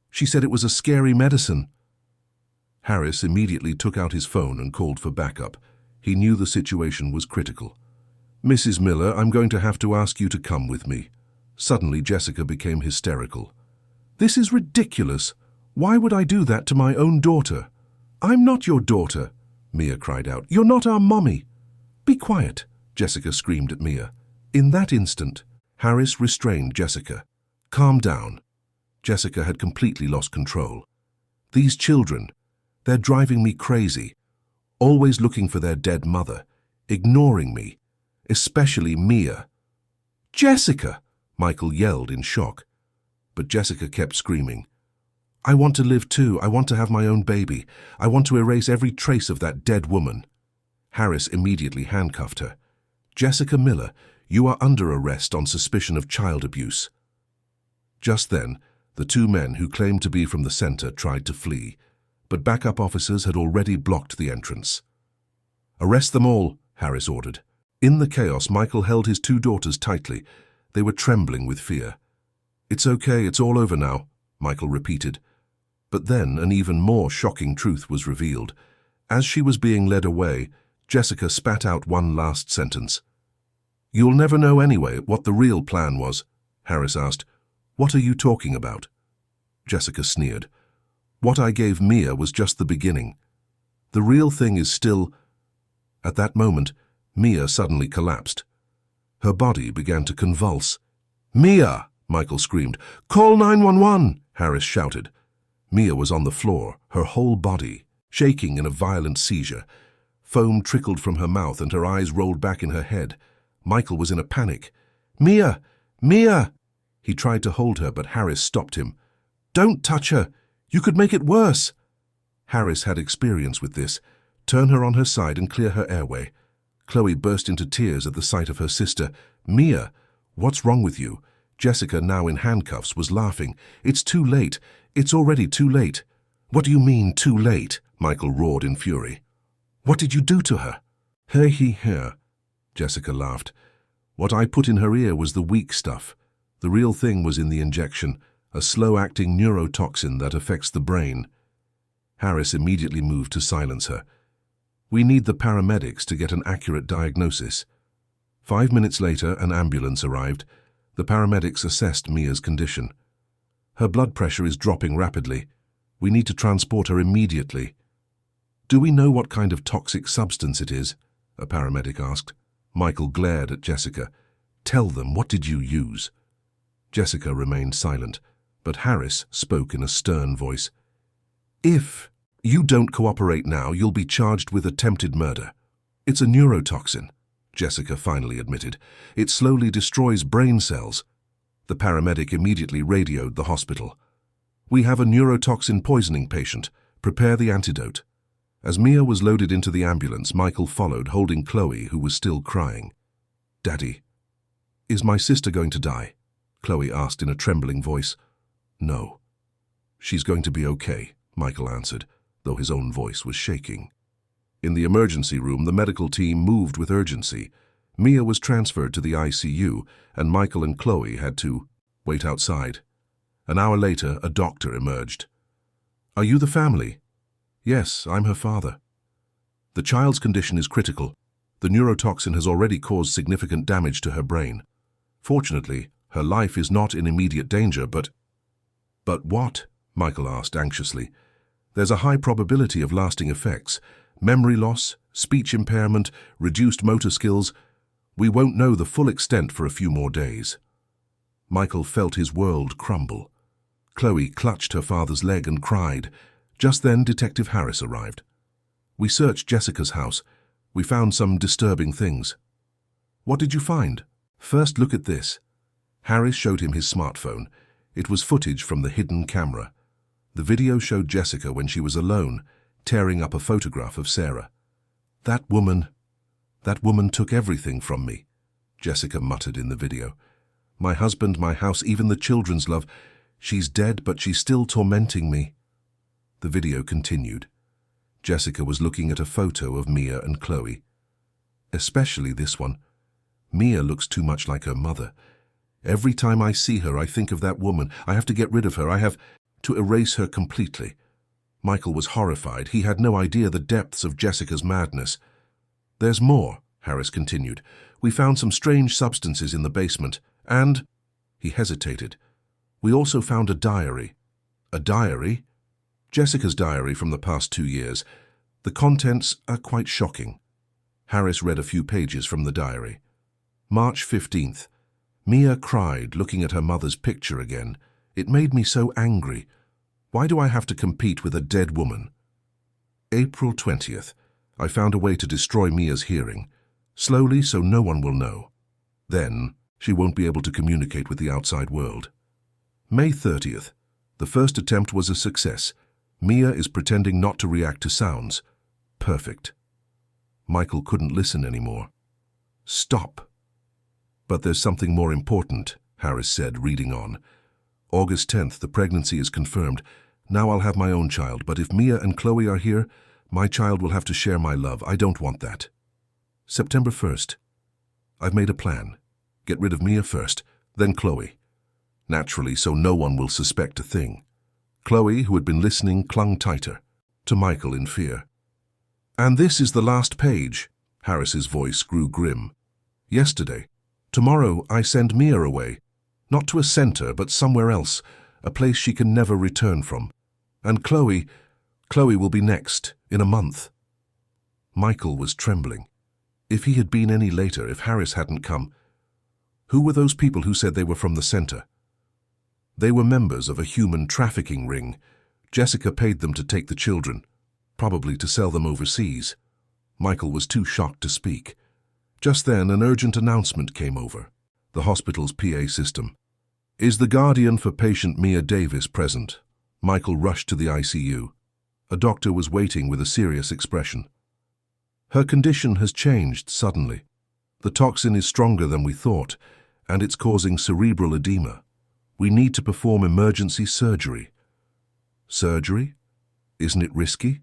"She said it was a scary medicine." Harris immediately took out his phone and called for backup. He knew the situation was critical. "Mrs. Miller, I'm going to have to ask you to come with me." Suddenly, Jessica became hysterical. "This is ridiculous. Why would I do that to my own daughter?" "I'm not your daughter," Mia cried out. "You're not our mommy." "Be quiet," Jessica screamed at Mia. In that instant, Harris restrained Jessica. "Calm down." Jessica had completely lost control. "These children, they're driving me crazy. Always looking for their dead mother, ignoring me, especially Mia." "Jessica!" Michael yelled in shock. But Jessica kept screaming. "I want to live too. I want to have my own baby. I want to erase every trace of that dead woman." Harris immediately handcuffed her. "Jessica Miller, you are under arrest on suspicion of child abuse." Just then, the two men who claimed to be from the center tried to flee, but backup officers had already blocked the entrance. "Arrest them all," Harris ordered. In the chaos, Michael held his two daughters tightly. They were trembling with fear. "It's okay, it's all over now," Michael repeated. But then an even more shocking truth was revealed. As she was being led away, Jessica spat out one last sentence. "You'll never know anyway what the real plan was," Harris asked. "What are you talking about?" Jessica sneered. "What I gave Mia was just the beginning. The real thing is still—" At that moment, Mia suddenly collapsed. Her body began to convulse. "Mia!" Michael screamed. "Call 911!" Harris shouted. Mia was on the floor, her whole body shaking in a violent seizure. Foam trickled from her mouth and her eyes rolled back in her head. Michael was in a panic. "Mia! Mia!" He tried to hold her, but Harris stopped him. "Don't touch her! You could make it worse!" Harris had experience with this. Turn her on her side and clear her airway. Chloe burst into tears at the sight of her sister. "Mia, what's wrong with you?" Jessica, now in handcuffs, was laughing. "It's too late. It's already too late." "What do you mean, too late?" Michael roared in fury. "What did you do to her?" Here, Jessica laughed. "What I put in her ear was the weak stuff. The real thing was in the injection, a slow-acting neurotoxin that affects the brain." Harris immediately moved to silence her. "We need the paramedics to get an accurate diagnosis." 5 minutes later, an ambulance arrived. The paramedics assessed Mia's condition. "Her blood pressure is dropping rapidly. We need to transport her immediately." "Do we know what kind of toxic substance it is?" a paramedic asked. Michael glared at Jessica. "Tell them, what did you use?" Jessica remained silent, but Harris spoke in a stern voice. "If you don't cooperate now, you'll be charged with attempted murder." "It's a neurotoxin," Jessica finally admitted. "It slowly destroys brain cells." The paramedic immediately radioed the hospital. "We have a neurotoxin poisoning patient. Prepare the antidote." As Mia was loaded into the ambulance, Michael followed, holding Chloe, who was still crying. "Daddy, is my sister going to die?" Chloe asked in a trembling voice. "No. She's going to be okay," Michael answered, though his own voice was shaking. In the emergency room, the medical team moved with urgency. Mia was transferred to the ICU, and Michael and Chloe had to wait outside. An hour later, a doctor emerged. "Are you the family?" "Yes, I'm her father." "The child's condition is critical. The neurotoxin has already caused significant damage to her brain. Fortunately, her life is not in immediate danger, but—" "But what?" Michael asked anxiously. "There's a high probability of lasting effects. Memory loss, speech impairment, reduced motor skills. We won't know the full extent for a few more days. Michael felt his world crumble. Chloe clutched her father's leg and cried. Just then, Detective Harris arrived. We searched Jessica's house. We found some disturbing things. What did you find? First, look at this. Harris showed him his smartphone. It was footage from the hidden camera. The video showed Jessica when she was alone, tearing up a photograph of Sarah. That woman took everything from me, Jessica muttered in the video. My husband, my house, even the children's love. She's dead, but she's still tormenting me. The video continued. Jessica was looking at a photo of Mia and Chloe. Especially this one. Mia looks too much like her mother. Every time I see her, I think of that woman. I have to get rid of her. I have to erase her completely. Michael was horrified. He had no idea the depths of Jessica's madness. There's more, Harris continued. We found some strange substances in the basement, and... He hesitated. We also found a diary. A diary? Jessica's diary from the past 2 years. The contents are quite shocking. Harris read a few pages from the diary. March 15th. Mia cried, looking at her mother's picture again. It made me so angry. Why do I have to compete with a dead woman? April 20th. I found a way to destroy Mia's hearing. Slowly, so no one will know. Then, she won't be able to communicate with the outside world. May 30th. The first attempt was a success. Mia is pretending not to react to sounds. Perfect. Michael couldn't listen anymore. Stop. But there's something more important, Harris said, reading on. August 10th, the pregnancy is confirmed. Now I'll have my own child, but if Mia and Chloe are here, my child will have to share my love. I don't want that. September 1st. I've made a plan. Get rid of Mia first, then Chloe. Naturally, so no one will suspect a thing. Chloe, who had been listening, clung tighter to Michael in fear. And this is the last page. Harris's voice grew grim. Yesterday. Tomorrow I send Mia away. Not to a center, but somewhere else, a place she can never return from. And Chloe will be next, in a month. Michael was trembling. If he had been any later, if Harris hadn't come, who were those people who said they were from the center? They were members of a human trafficking ring. Jessica paid them to take the children, probably to sell them overseas. Michael was too shocked to speak. Just then, an urgent announcement came over. The hospital's PA system. Is the guardian for patient Mia Davis present? Michael rushed to the ICU. A doctor was waiting with a serious expression. Her condition has changed suddenly. The toxin is stronger than we thought, and it's causing cerebral edema. We need to perform emergency surgery. Surgery? Isn't it risky?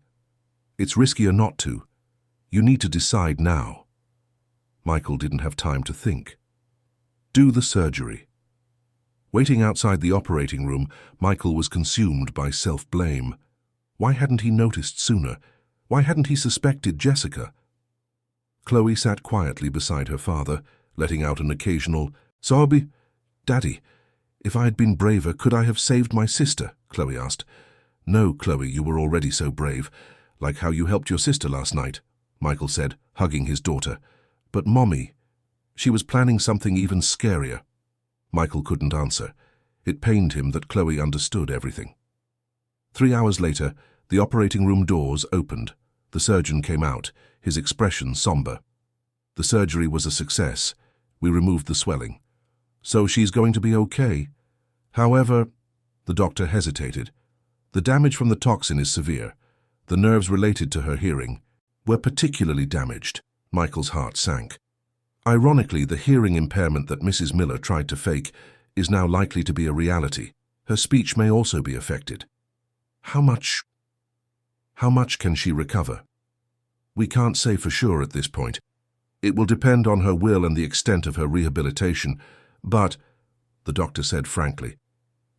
It's riskier not to. You need to decide now. Michael didn't have time to think. Do the surgery. Waiting outside the operating room, Michael was consumed by self-blame. Why hadn't he noticed sooner? Why hadn't he suspected Jessica? Chloe sat quietly beside her father, letting out an occasional, "Sobi, Daddy, if I had been braver, could I have saved my sister?" Chloe asked. "No, Chloe, you were already so brave, like how you helped your sister last night," Michael said, hugging his daughter. "But Mommy, she was planning something even scarier." Michael couldn't answer. It pained him that Chloe understood everything. 3 hours later, the operating room doors opened. The surgeon came out, his expression somber. The surgery was a success. We removed the swelling. So she's going to be okay. However, the doctor hesitated. The damage from the toxin is severe. The nerves related to her hearing were particularly damaged. Michael's heart sank. Ironically, the hearing impairment that Mrs. Miller tried to fake is now likely to be a reality. Her speech may also be affected. How much can she recover? We can't say for sure at this point. It will depend on her will and the extent of her rehabilitation, but, the doctor said frankly,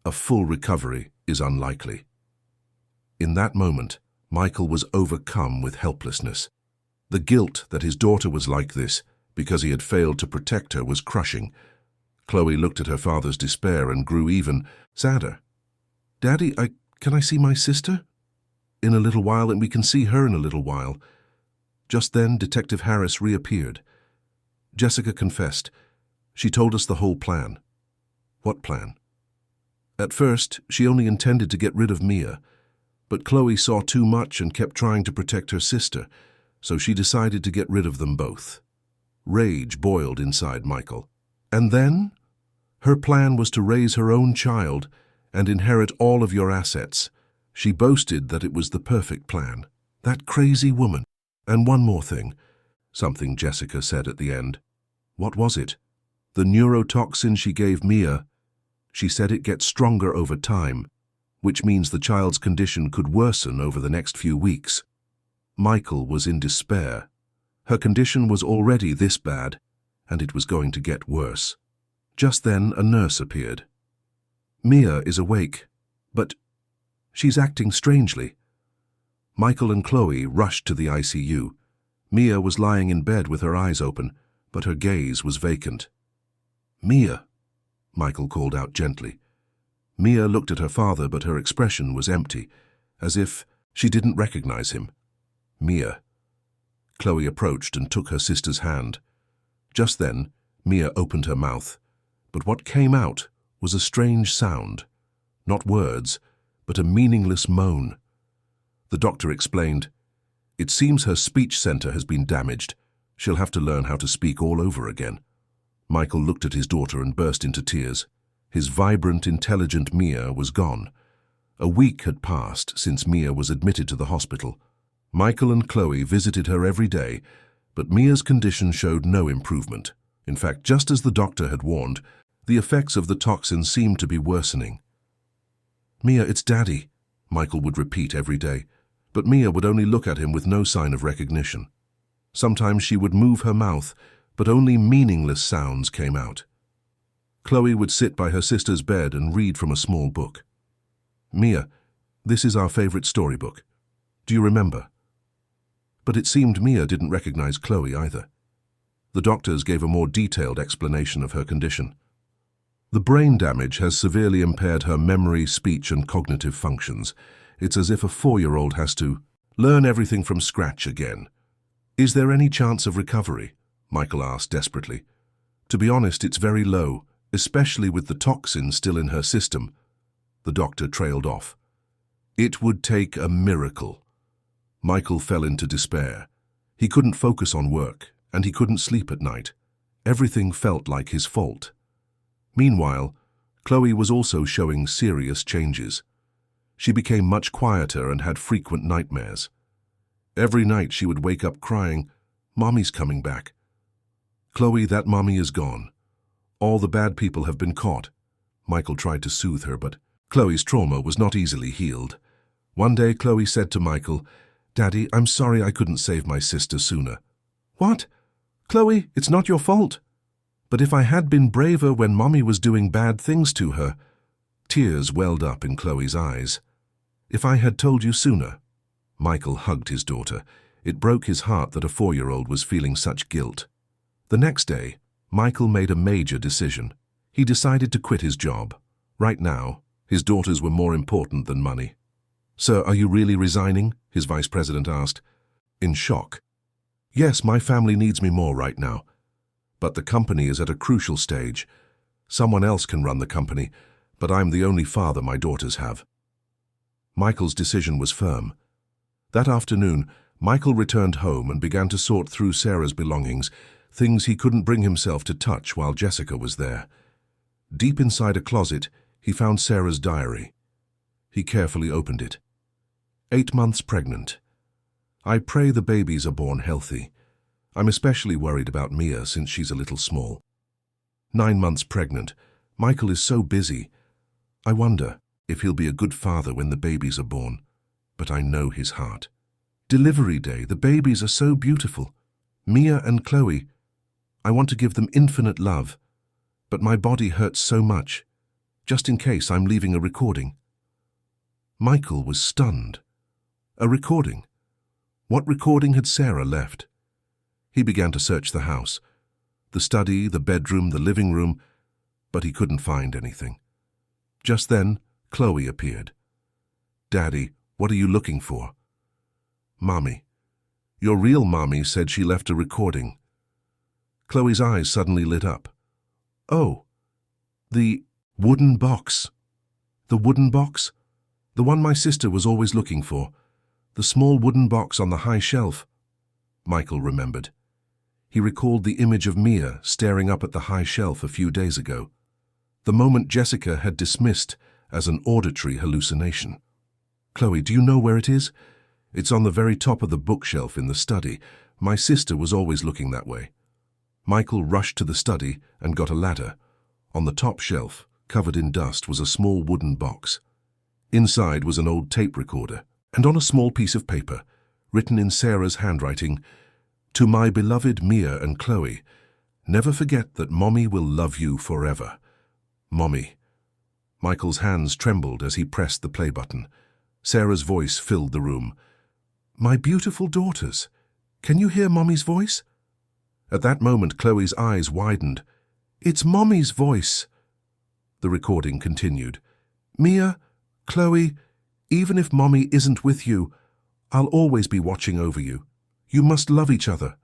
a full recovery is unlikely. In that moment, Michael was overcome with helplessness. The guilt that his daughter was like this, because he had failed to protect her, was crushing. Chloe looked at her father's despair and grew even sadder. "Daddy, can I see my sister?" "In a little while, and we can see her in a little while." Just then, Detective Harris reappeared. Jessica confessed. She told us the whole plan. What plan? At first, she only intended to get rid of Mia, but Chloe saw too much and kept trying to protect her sister, so she decided to get rid of them both. Rage boiled inside Michael. And then? Her plan was to raise her own child and inherit all of your assets. She boasted that it was the perfect plan. That crazy woman. And one more thing, something Jessica said at the end. What was it? The neurotoxin she gave Mia. She said it gets stronger over time, which means the child's condition could worsen over the next few weeks. Michael was in despair. Her condition was already this bad, and it was going to get worse. Just then, a nurse appeared. Mia is awake, but she's acting strangely. Michael and Chloe rushed to the ICU. Mia was lying in bed with her eyes open, but her gaze was vacant. Mia, Michael called out gently. Mia looked at her father, but her expression was empty, as if she didn't recognize him. Mia. Chloe approached and took her sister's hand. Just then, Mia opened her mouth, but what came out was a strange sound. Not words, but a meaningless moan. The doctor explained, "It seems her speech center has been damaged. She'll have to learn how to speak all over again." Michael looked at his daughter and burst into tears. His vibrant, intelligent Mia was gone. A week had passed since Mia was admitted to the hospital. Michael and Chloe visited her every day, but Mia's condition showed no improvement. In fact, just as the doctor had warned, the effects of the toxin seemed to be worsening. "Mia, it's Daddy," Michael would repeat every day, but Mia would only look at him with no sign of recognition. Sometimes she would move her mouth, but only meaningless sounds came out. Chloe would sit by her sister's bed and read from a small book. "Mia, this is our favorite storybook. Do you remember?" But it seemed Mia didn't recognize Chloe either. The doctors gave a more detailed explanation of her condition. The brain damage has severely impaired her memory, speech, and cognitive functions. It's as if a 4-year-old has to learn everything from scratch again. "Is there any chance of recovery?" Michael asked desperately. "To be honest, it's very low, especially with the toxin still in her system." The doctor trailed off. "It would take a miracle." Michael fell into despair. He couldn't focus on work, and he couldn't sleep at night. Everything felt like his fault. Meanwhile, Chloe was also showing serious changes. She became much quieter and had frequent nightmares. Every night she would wake up crying, "Mommy's coming back." "Chloe, that mommy is gone. All the bad people have been caught." Michael tried to soothe her, but Chloe's trauma was not easily healed. One day Chloe said to Michael, "Daddy, I'm sorry I couldn't save my sister sooner." "What? Chloe, it's not your fault." "But if I had been braver when Mommy was doing bad things to her." Tears welled up in Chloe's eyes. "If I had told you sooner." Michael hugged his daughter. It broke his heart that a 4-year-old was feeling such guilt. The next day, Michael made a major decision. He decided to quit his job. Right now, his daughters were more important than money. "Sir, are you really resigning?" his vice president asked. In shock. "Yes, my family needs me more right now. But the company is at a crucial stage. Someone else can run the company, but I'm the only father my daughters have." Michael's decision was firm. That afternoon, Michael returned home and began to sort through Sarah's belongings, things he couldn't bring himself to touch while Jessica was there. Deep inside a closet, he found Sarah's diary. He carefully opened it. 8 months pregnant. "I pray the babies are born healthy. I'm especially worried about Mia since she's a little small. 9 months pregnant. Michael is so busy. I wonder if he'll be a good father when the babies are born. But I know his heart. Delivery day. The babies are so beautiful. Mia and Chloe. I want to give them infinite love. But my body hurts so much. Just in case I'm leaving a recording." Michael was stunned. A recording? What recording had Sarah left? He began to search the house. The study, the bedroom, the living room, but he couldn't find anything. Just then, Chloe appeared. "Daddy, what are you looking for?" "Mommy. Your real mommy said she left a recording." Chloe's eyes suddenly lit up. Oh, the wooden box. The wooden box? The one my sister was always looking for. The small wooden box on the high shelf. Michael remembered. He recalled the image of Mia staring up at the high shelf a few days ago. The moment Jessica had dismissed as an auditory hallucination. Chloe, do you know where it is? It's on the very top of the bookshelf in the study. My sister was always looking that way. Michael rushed to the study and got a ladder. On the top shelf, covered in dust, was a small wooden box. Inside was an old tape recorder, and on a small piece of paper, written in Sarah's handwriting, "To my beloved Mia and Chloe, never forget that Mommy will love you forever. Mommy." Michael's hands trembled as he pressed the play button. Sarah's voice filled the room. "My beautiful daughters, can you hear Mommy's voice?" At that moment, Chloe's eyes widened. "It's Mommy's voice." The recording continued. "Mia, Chloe, even if Mommy isn't with you, I'll always be watching over you. You must love each other.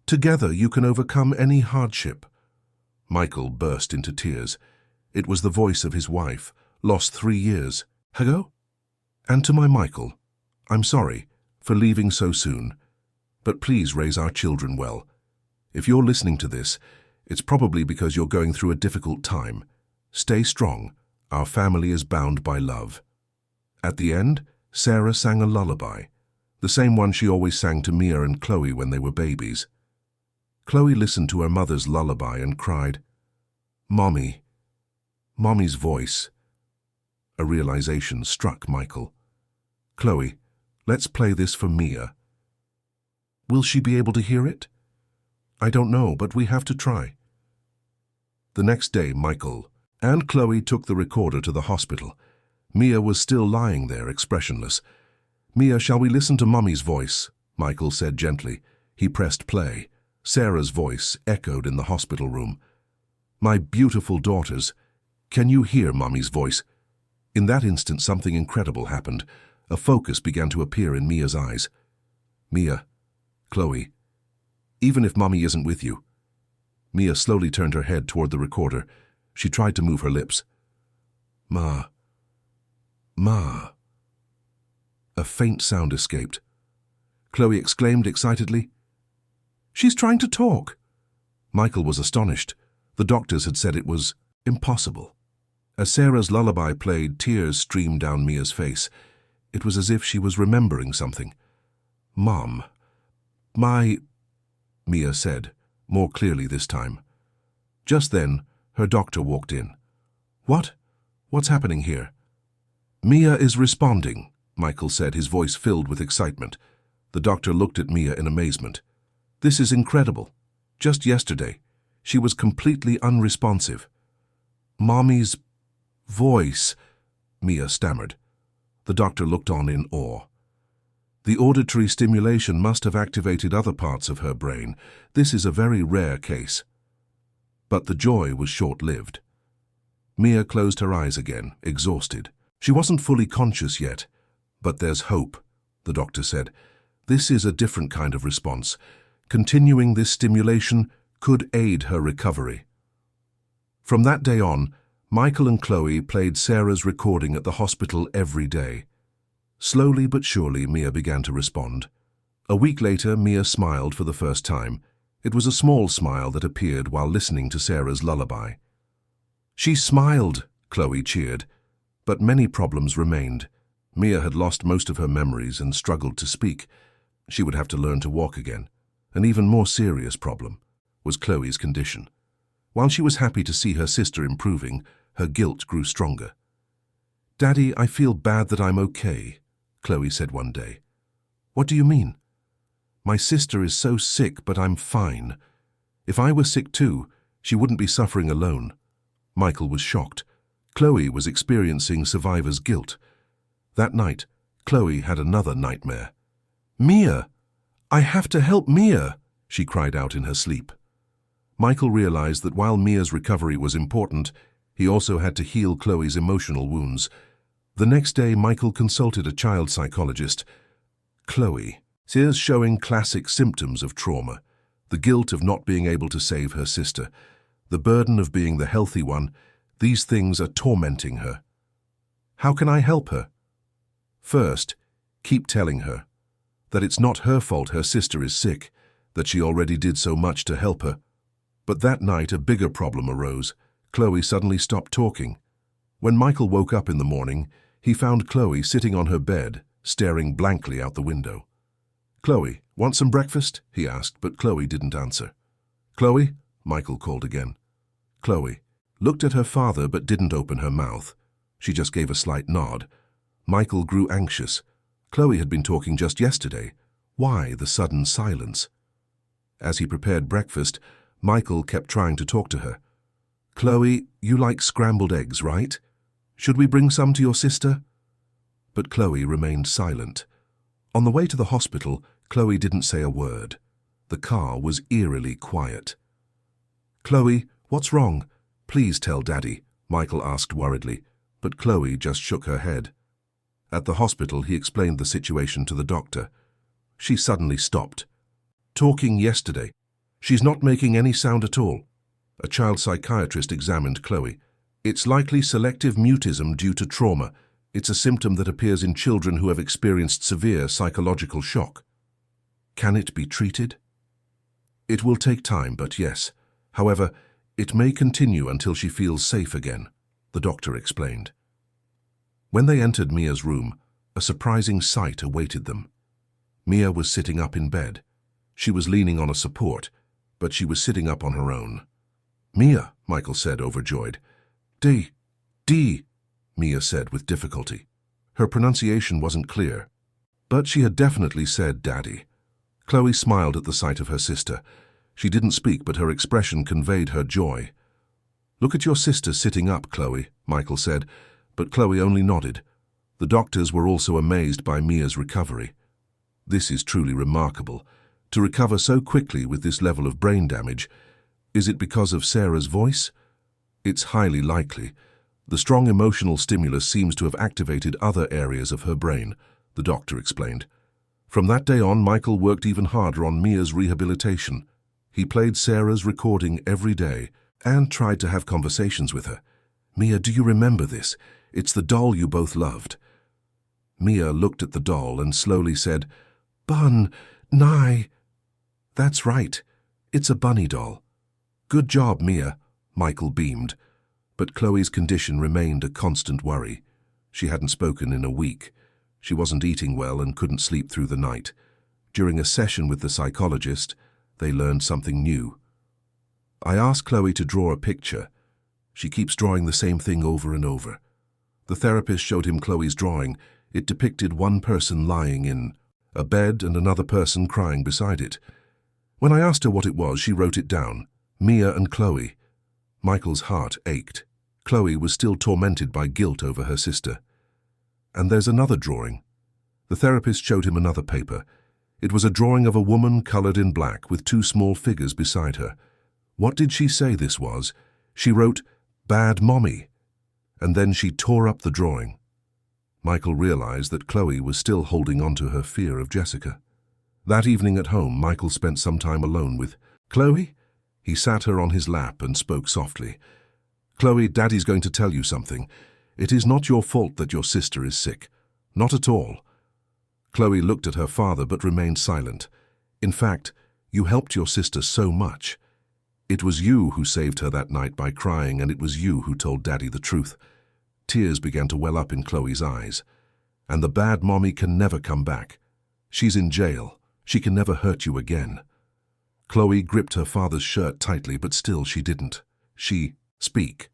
Together you can overcome any hardship." Michael burst into tears. It was the voice of his wife, lost 3 years ago. "And to my Michael, I'm sorry for leaving so soon, but please raise our children well. If you're listening to this, it's probably because you're going through a difficult time. Stay strong. Our family is bound by love." At the end, Sarah sang a lullaby, the same one she always sang to Mia and Chloe when they were babies. Chloe listened to her mother's lullaby and cried, "Mommy." Mommy's voice. A realization struck Michael. "Chloe, let's play this for Mia." "Will she be able to hear it?" "I don't know, but we have to try." The next day, Michael and Chloe took the recorder to the hospital. Mia was still lying there, expressionless. "Mia, shall we listen to Mommy's voice?" Michael said gently. He pressed play. Sarah's voice echoed in the hospital room. "My beautiful daughters, can you hear Mommy's voice?" In that instant, something incredible happened. A focus began to appear in Mia's eyes. "Mia, Chloe, even if Mommy isn't with you." Mia slowly turned her head toward the recorder. She tried to move her lips. "Ma. Ma." A faint sound escaped. Chloe exclaimed excitedly, "She's trying to talk." Michael was astonished. The doctors had said it was impossible. As Sarah's lullaby played, tears streamed down Mia's face. It was as if she was remembering something. "Mom, Mia said, more clearly this time. Just then, her doctor walked in. What's happening here?" "Mia is responding," Michael said, his voice filled with excitement. The doctor looked at Mia in amazement. "This is incredible. Just yesterday, she was completely unresponsive." "Mommy's voice," Mia stammered. The doctor looked on in awe. "The auditory stimulation must have activated other parts of her brain. This is a very rare case." But the joy was short-lived. Mia closed her eyes again, exhausted. She wasn't fully conscious yet. "But there's hope," the doctor said. "This is a different kind of response. Continuing this stimulation could aid her recovery." From that day on, Michael and Chloe played Sarah's recording at the hospital every day. Slowly but surely, Mia began to respond. A week later, Mia smiled for the first time. It was a small smile that appeared while listening to Sarah's lullaby. "She smiled," Chloe cheered, but many problems remained. Mia had lost most of her memories and struggled to speak. She would have to learn to walk again. An even more serious problem was Chloe's condition. While she was happy to see her sister improving, her guilt grew stronger. "Daddy, I feel bad that I'm okay," Chloe said one day. "What do you mean?" "My sister is so sick, but I'm fine. If I were sick too, she wouldn't be suffering alone." Michael was shocked. Chloe was experiencing survivor's guilt. That night, Chloe had another nightmare. "Mia! I have to help Mia!" she cried out in her sleep. Michael realized that while Mia's recovery was important, he also had to heal Chloe's emotional wounds. The next day, Michael consulted a child psychologist. "Chloe, here's showing classic symptoms of trauma. The guilt of not being able to save her sister, the burden of being the healthy one, these things are tormenting her. How can I help her? First, keep telling her that it's not her fault her sister is sick, that she already did so much to help her. But that night a bigger problem arose. Chloe suddenly stopped talking. When Michael woke up in the morning, he found Chloe sitting on her bed, staring blankly out the window. "Chloe, want some breakfast?" he asked, but Chloe didn't answer. "Chloe?" Michael called again. Chloe looked at her father but didn't open her mouth. She just gave a slight nod. Michael grew anxious. Chloe had been talking just yesterday. Why the sudden silence? As he prepared breakfast, Michael kept trying to talk to her. "Chloe, you like scrambled eggs, right? Should we bring some to your sister?" But Chloe remained silent. On the way to the hospital, Chloe didn't say a word. The car was eerily quiet. "Chloe, what's wrong? Please tell Daddy," Michael asked worriedly, but Chloe just shook her head. At the hospital, he explained the situation to the doctor. She suddenly stopped. "Talking yesterday. She's not making any sound at all." A child psychiatrist examined Chloe. "It's likely selective mutism due to trauma. It's a symptom that appears in children who have experienced severe psychological shock." "Can it be treated?" "It will take time, but yes. However, it may continue until she feels safe again," the doctor explained. When they entered Mia's room, a surprising sight awaited them. Mia was sitting up in bed. She was leaning on a support, but she was sitting up on her own. "Mia," Michael said, overjoyed. D, Mia said with difficulty. Her pronunciation wasn't clear, but she had definitely said Daddy. Chloe smiled at the sight of her sister. She didn't speak, but her expression conveyed her joy. "Look at your sister sitting up, Chloe," Michael said, but Chloe only nodded. The doctors were also amazed by Mia's recovery. This is truly remarkable. To recover so quickly with this level of brain damage. Is it because of Sarah's voice? It's highly likely. The strong emotional stimulus seems to have activated other areas of her brain, the doctor explained. From that day on, Michael worked even harder on Mia's rehabilitation. He played Sarah's recording every day and tried to have conversations with her. "Mia, do you remember this? It's the doll you both loved." Mia looked at the doll and slowly said, "Bun, Nye." "That's right. It's a bunny doll." "Good job, Mia," Michael beamed. But Chloe's condition remained a constant worry. She hadn't spoken in a week. She wasn't eating well and couldn't sleep through the night. During a session with the psychologist, they learned something new. I asked Chloe to draw a picture. She keeps drawing the same thing over and over. The therapist showed him Chloe's drawing. It depicted one person lying in a bed and another person crying beside it. When I asked her what it was, she wrote it down. Mia and Chloe. Michael's heart ached. Chloe was still tormented by guilt over her sister. "And there's another drawing." The therapist showed him another paper. It was a drawing of a woman colored in black with two small figures beside her. What did she say this was? She wrote, "Bad Mommy," and then she tore up the drawing. Michael realized that Chloe was still holding on to her fear of Jessica. That evening at home, Michael spent some time alone with Chloe. He sat her on his lap and spoke softly. "Chloe, Daddy's going to tell you something. It is not your fault that your sister is sick. Not at all." Chloe looked at her father but remained silent. "In fact, you helped your sister so much. It was you who saved her that night by crying, and it was you who told Daddy the truth." Tears began to well up in Chloe's eyes. "And the bad mommy can never come back. She's in jail. She can never hurt you again." Chloe gripped her father's shirt tightly, but still she didn't. Speak.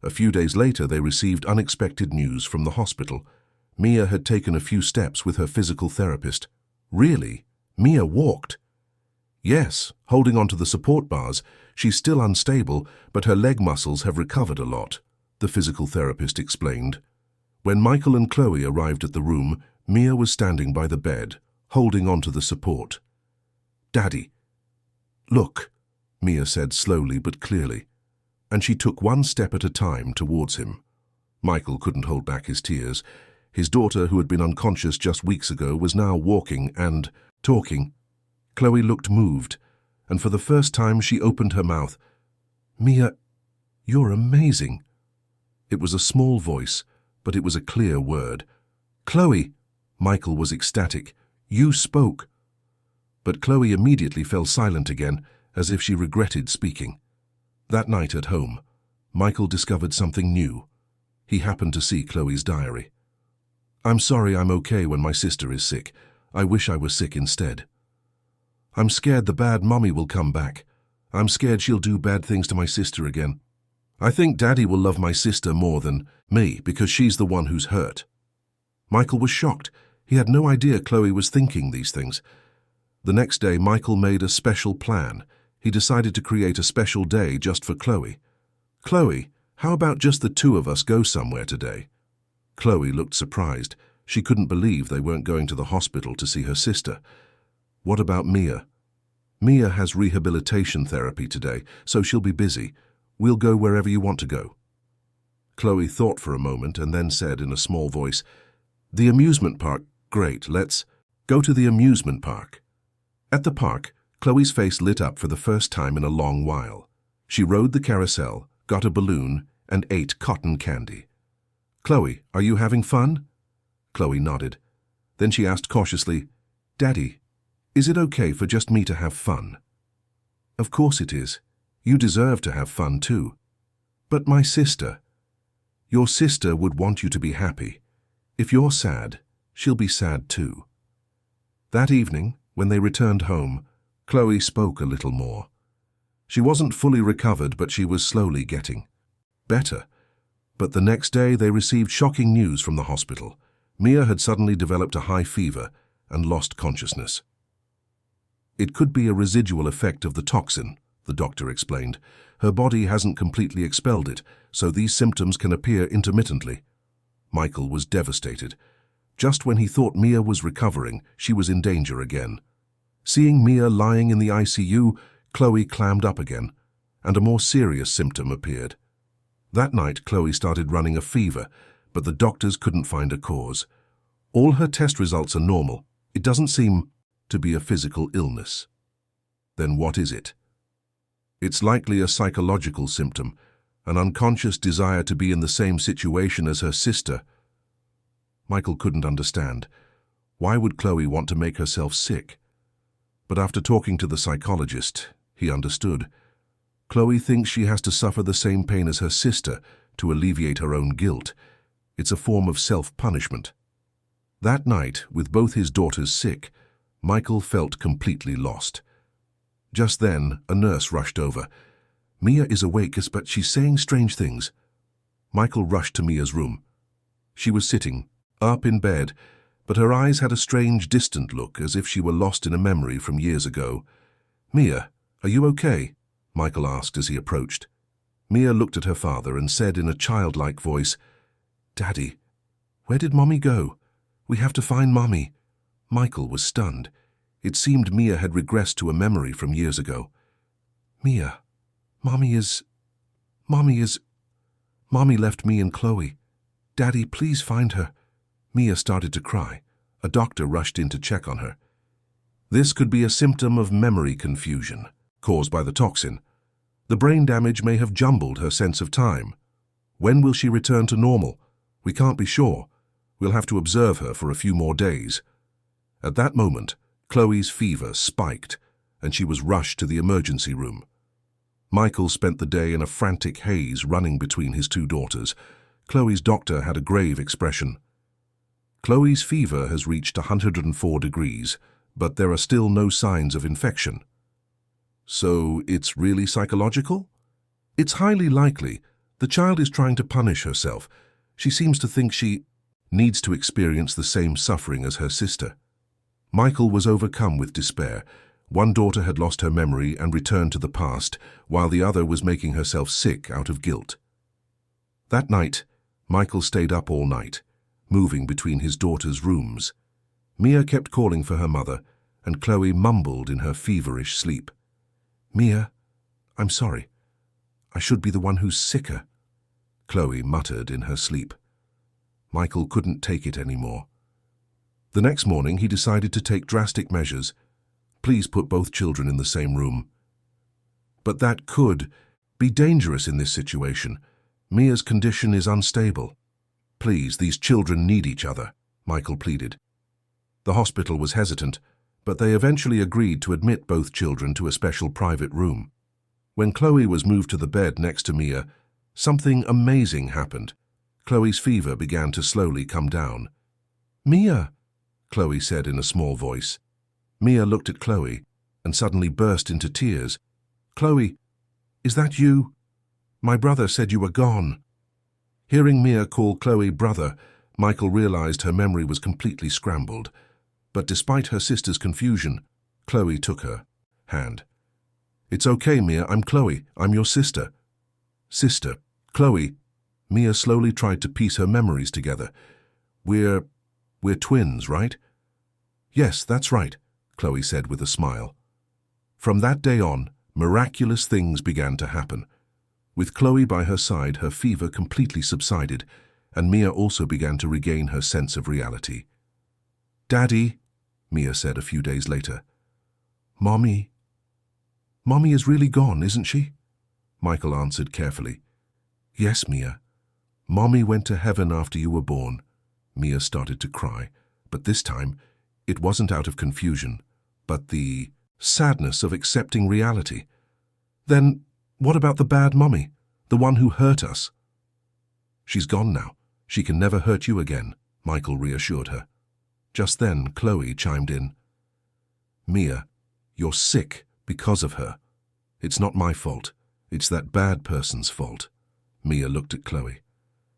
A few days later, they received unexpected news from the hospital. Mia had taken a few steps with her physical therapist. "Really? Mia walked?" "Yes, holding onto the support bars. She's still unstable, but her leg muscles have recovered a lot," the physical therapist explained. When Michael and Chloe arrived at the room, Mia was standing by the bed, holding onto the support. "Daddy." "Look," Mia said slowly but clearly, and she took one step at a time towards him. Michael couldn't hold back his tears. His daughter, who had been unconscious just weeks ago, was now walking and talking. Chloe looked moved, and for the first time she opened her mouth. "Mia, you're amazing." It was a small voice, but it was a clear word. "Chloe!" Michael was ecstatic. "You spoke." But Chloe immediately fell silent again, as if she regretted speaking. That night at home, Michael discovered something new. He happened to see Chloe's diary. "I'm sorry I'm okay when my sister is sick. I wish I was sick instead. I'm scared the bad mommy will come back. I'm scared she'll do bad things to my sister again. I think Daddy will love my sister more than me because she's the one who's hurt." Michael was shocked. He had no idea Chloe was thinking these things. The next day, Michael made a special plan. He decided to create a special day just for Chloe. "Chloe, how about just the two of us go somewhere today?" Chloe looked surprised. She couldn't believe they weren't going to the hospital to see her sister. "What about Mia?" "Mia has rehabilitation therapy today, so she'll be busy. We'll go wherever you want to go." Chloe thought for a moment and then said in a small voice, "The amusement park, great, let's go to the amusement park." At the park, Chloe's face lit up for the first time in a long while. She rode the carousel, got a balloon, and ate cotton candy. "Chloe, are you having fun?" Chloe nodded. Then she asked cautiously, "Daddy, is it okay for just me to have fun?" "Of course it is. You deserve to have fun too." "But my sister—" "Your sister would want you to be happy. If you're sad, she'll be sad too." That evening, when they returned home, Chloe spoke a little more. She wasn't fully recovered, but she was slowly getting better. But the next day they received shocking news from the hospital. Mia had suddenly developed a high fever and lost consciousness. "It could be a residual effect of the toxin," the doctor explained. "Her body hasn't completely expelled it, so these symptoms can appear intermittently." Michael was devastated. Just when he thought Mia was recovering, she was in danger again. Seeing Mia lying in the ICU, Chloe clammed up again, and a more serious symptom appeared. That night, Chloe started running a fever, but the doctors couldn't find a cause. "All her test results are normal. It doesn't seem to be a physical illness." "Then what is it?" "It's likely a psychological symptom, an unconscious desire to be in the same situation as her sister." Michael couldn't understand. Why would Chloe want to make herself sick? But after talking to the psychologist, he understood. Chloe thinks she has to suffer the same pain as her sister to alleviate her own guilt. It's a form of self-punishment. That night, with both his daughters sick, Michael felt completely lost. Just then, a nurse rushed over. "Mia is awake, but she's saying strange things." Michael rushed to Mia's room. She was sitting, up in bed, but her eyes had a strange, distant look, as if she were lost in a memory from years ago. "Mia, are you okay?" Michael asked as he approached. Mia looked at her father and said in a childlike voice, "Daddy, where did Mommy go? We have to find Mommy." Michael was stunned. It seemed Mia had regressed to a memory from years ago. "Mia, Mommy left me and Chloe. Daddy, please find her." Mia started to cry. A doctor rushed in to check on her. This could be a symptom of memory confusion caused by the toxin. The brain damage may have jumbled her sense of time. "When will she return to normal? We can't be sure. We'll have to observe her for a few more days." At that moment, Chloe's fever spiked, and she was rushed to the emergency room. Michael spent the day in a frantic haze running between his two daughters. Chloe's doctor had a grave expression. "Chloe's fever has reached 104 degrees, but there are still no signs of infection." "So it's really psychological?" "It's highly likely. The child is trying to punish herself. She seems to think she needs to experience the same suffering as her sister." Michael was overcome with despair. One daughter had lost her memory and returned to the past, while the other was making herself sick out of guilt. That night, Michael stayed up all night, moving between his daughters' rooms. Mia kept calling for her mother, and Chloe mumbled in her feverish sleep. "Mia, I'm sorry. I should be the one who's sicker," Chloe muttered in her sleep. Michael couldn't take it anymore. The next morning he decided to take drastic measures. "Please put both children in the same room. But that could be dangerous in this situation. Mia's condition is unstable. Please, these children need each other, Michael pleaded. The hospital was hesitant, but they eventually agreed to admit both children to a special private room. When Chloe was moved to the bed next to Mia, something amazing happened. Chloe's fever began to slowly come down. "Mia," Chloe said in a small voice. Mia looked at Chloe and suddenly burst into tears. "Chloe, is that you? My brother said you were gone." Hearing Mia call Chloe brother, Michael realized her memory was completely scrambled. But despite her sister's confusion, Chloe took her hand. "It's okay, Mia, I'm Chloe. I'm your sister." "Sister, Chloe." Mia slowly tried to piece her memories together. We're twins, right?" "Yes, that's right," Chloe said with a smile. From that day on, miraculous things began to happen. With Chloe by her side, her fever completely subsided, and Mia also began to regain her sense of reality. "Daddy," Mia said a few days later. Mommy is really gone, isn't she?" Michael answered carefully. "Yes, Mia. Mommy went to heaven after you were born." Mia started to cry, but this time it wasn't out of confusion, but the sadness of accepting reality. "Then what about the bad mommy, the one who hurt us?" "She's gone now. She can never hurt you again," Michael reassured her. Just then, Chloe chimed in. "Mia, you're sick because of her. It's not my fault. It's that bad person's fault." Mia looked at Chloe.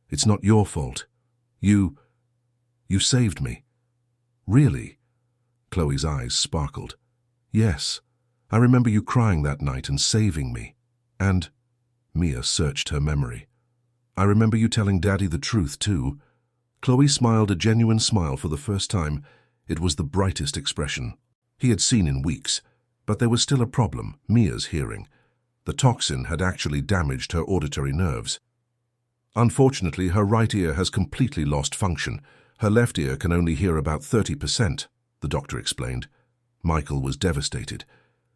"It's not your fault. You saved me." "Really?" Chloe's eyes sparkled. "Yes, I remember you crying that night and saving me. And," Mia searched her memory, "I remember you telling Daddy the truth too." Chloe smiled a genuine smile for the first time. It was the brightest expression he had seen in weeks. But there was still a problem: Mia's hearing. The toxin had actually damaged her auditory nerves. "Unfortunately, her right ear has completely lost function. Her left ear can only hear about 30%, the doctor explained. Michael was devastated.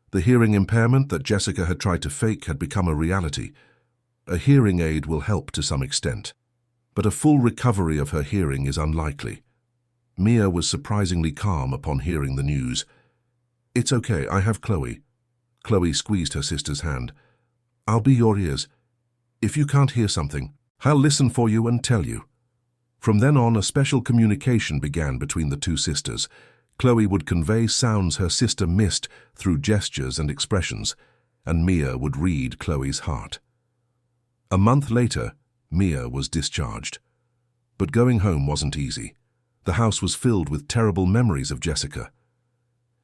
The hearing impairment that Jessica had tried to fake had become a reality. A hearing aid will help to some extent, but a full recovery of her hearing is unlikely. Mia was surprisingly calm upon hearing the news. "It's okay, I have Chloe." Chloe squeezed her sister's hand. "I'll be your ears. If you can't hear something, I'll listen for you and tell you." From then on, a special communication began between the two sisters. Chloe would convey sounds her sister missed through gestures and expressions, and Mia would read Chloe's heart. A month later, Mia was discharged. But going home wasn't easy. The house was filled with terrible memories of Jessica.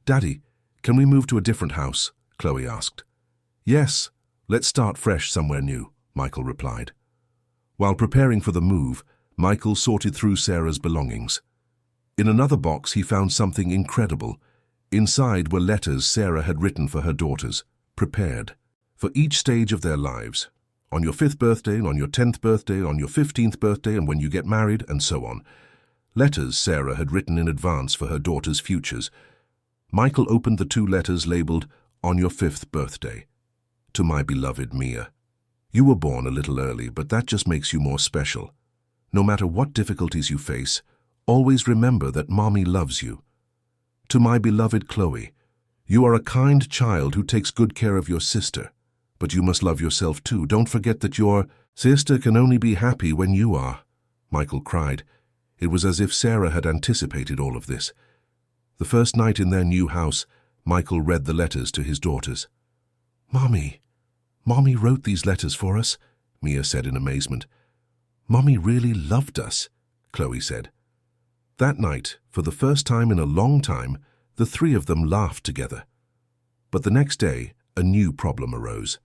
"Daddy, can we move to a different house?" Chloe asked. "Yes, let's start fresh somewhere new," Michael replied. While preparing for the move, Michael sorted through Sarah's belongings. In another box, he found something incredible. Inside were letters Sarah had written for her daughters, prepared for each stage of their lives. On your 5th birthday, on your 10th birthday, on your 15th birthday, and when you get married, and so on. Letters Sarah had written in advance for her daughters' futures. Michael opened the 2 letters labeled, "On your 5th birthday." "To my beloved Mia. You were born a little early, but that just makes you more special. No matter what difficulties you face, always remember that Mommy loves you. To my beloved Chloe. You are a kind child who takes good care of your sister. But you must love yourself too. Don't forget that your sister can only be happy when you are." Michael cried. It was as if Sarah had anticipated all of this. The first night in their new house, Michael read the letters to his daughters. Mommy wrote these letters for us," Mia said in amazement. "Mommy really loved us," Chloe said. That night, for the first time in a long time, the 3 of them laughed together. But the next day, a new problem arose.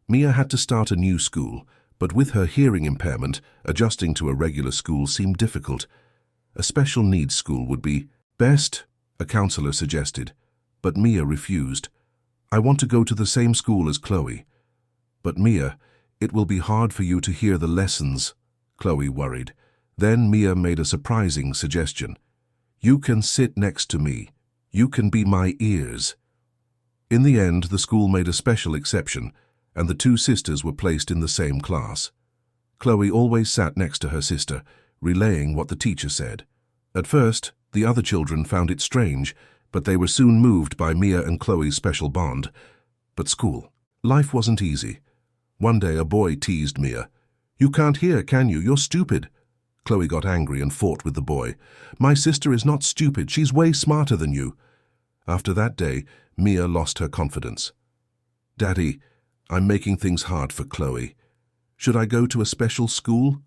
Mia had to start a new school, but with her hearing impairment, adjusting to a regular school seemed difficult. A special needs school would be best, a counselor suggested, but Mia refused. "I want to go to the same school as Chloe." "But Mia, it will be hard for you to hear the lessons," Chloe worried. Then Mia made a surprising suggestion. "You can sit next to me. You can be my ears." In the end, the school made a special exception. and the two sisters were placed in the same class. Chloe always sat next to her sister, relaying what the teacher said. At first, the other children found it strange, but they were soon moved by Mia and Chloe's special bond. But school. Life wasn't easy. One day a boy teased Mia. "You can't hear, can you? You're stupid." Chloe got angry and fought with the boy. "My sister is not stupid. She's way smarter than you." After that day, Mia lost her confidence. "Daddy, I'm making things hard for Chloe. Should I go to a special school?"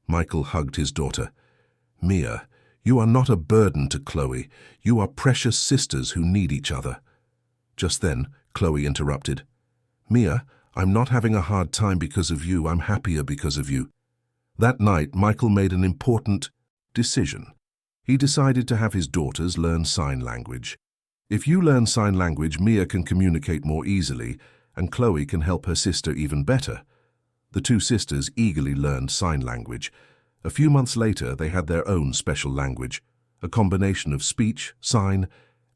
Michael hugged his daughter. "Mia, you are not a burden to Chloe. You are precious sisters who need each other." Just then, Chloe interrupted. "Mia, I'm not having a hard time because of you. I'm happier because of you." That night, Michael made an important decision. He decided to have his daughters learn sign language. If you learn sign language, Mia can communicate more easily, and Chloe can help her sister even better. The two sisters eagerly learned sign language. A few months later, they had their own special language, a combination of speech, sign,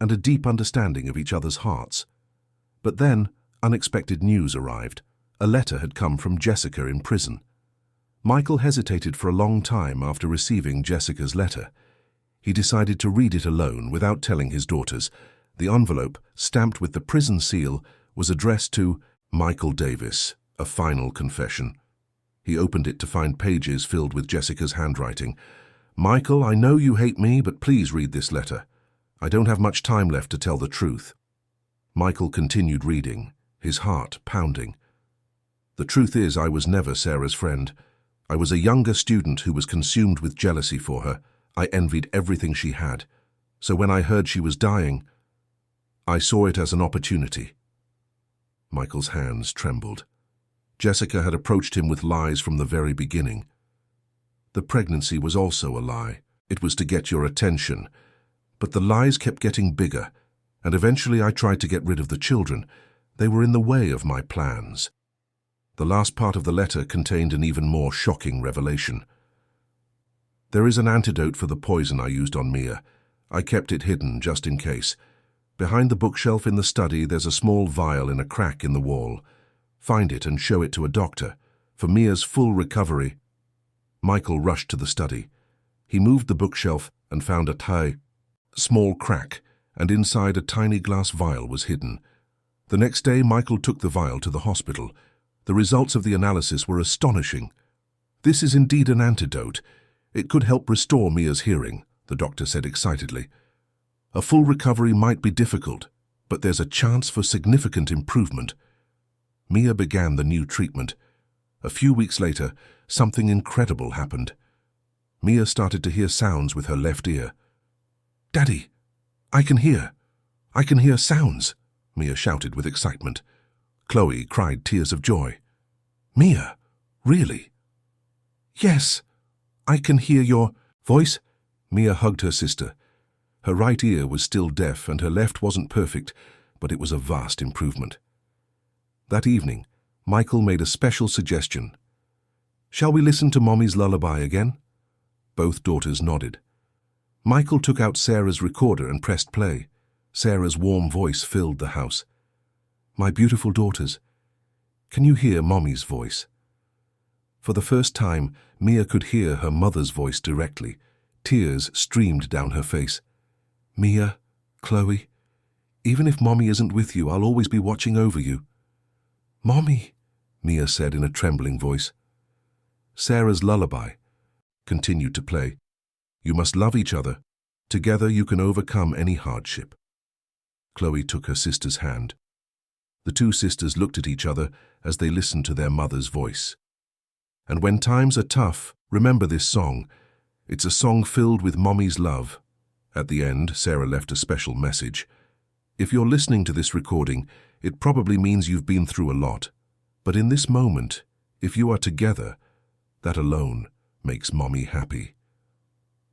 and a deep understanding of each other's hearts. But then, unexpected news arrived. A letter had come from Jessica in prison. Michael hesitated for a long time after receiving Jessica's letter. He decided to read it alone without telling his daughters. The envelope, stamped with the prison seal, was addressed to Michael Davis, a final confession. He opened it to find pages filled with Jessica's handwriting. "Michael, I know you hate me, but please read this letter. I don't have much time left to tell the truth." Michael continued reading, his heart pounding. "The truth is, I was never Sarah's friend. I was a younger student who was consumed with jealousy for her. I envied everything she had. So when I heard she was dying, I saw it as an opportunity." Michael's hands trembled. Jessica had approached him with lies from the very beginning. The pregnancy was also a lie. It was to get your attention. But the lies kept getting bigger, and eventually I tried to get rid of the children. They were in the way of my plans. The last part of the letter contained an even more shocking revelation. "There is an antidote for the poison I used on Mia. I kept it hidden just in case. Behind the bookshelf in the study, there's a small vial in a crack in the wall. Find it and show it to a doctor. For Mia's full recovery." Michael rushed to the study. He moved the bookshelf and found a small crack, and inside a tiny glass vial was hidden. The next day, Michael took the vial to the hospital. The results of the analysis were astonishing. "This is indeed an antidote. It could help restore Mia's hearing," the doctor said excitedly. "A full recovery might be difficult, but there's a chance for significant improvement." Mia began the new treatment. A few weeks later, something incredible happened. Mia started to hear sounds with her left ear. "Daddy, I can hear. I can hear sounds," Mia shouted with excitement. Chloe cried tears of joy. "Mia, really?" "Yes, I can hear your voice." Mia hugged her sister. Her right ear was still deaf and her left wasn't perfect, but it was a vast improvement. That evening, Michael made a special suggestion. "Shall we listen to Mommy's lullaby again?" Both daughters nodded. Michael took out Sarah's recorder and pressed play. Sarah's warm voice filled the house. "My beautiful daughters, can you hear Mommy's voice?" For the first time, Mia could hear her mother's voice directly. Tears streamed down her face. "Mia, Chloe, even if Mommy isn't with you, I'll always be watching over you." "Mommy," Mia said in a trembling voice. Sarah's lullaby continued to play. "You must love each other. Together you can overcome any hardship." Chloe took her sister's hand. The two sisters looked at each other as they listened to their mother's voice. And when times are tough, remember this song. It's a song filled with Mommy's love. At the end, Sarah left a special message. If you're listening to this recording, it probably means you've been through a lot. But in this moment, if you are together, that alone makes Mommy happy.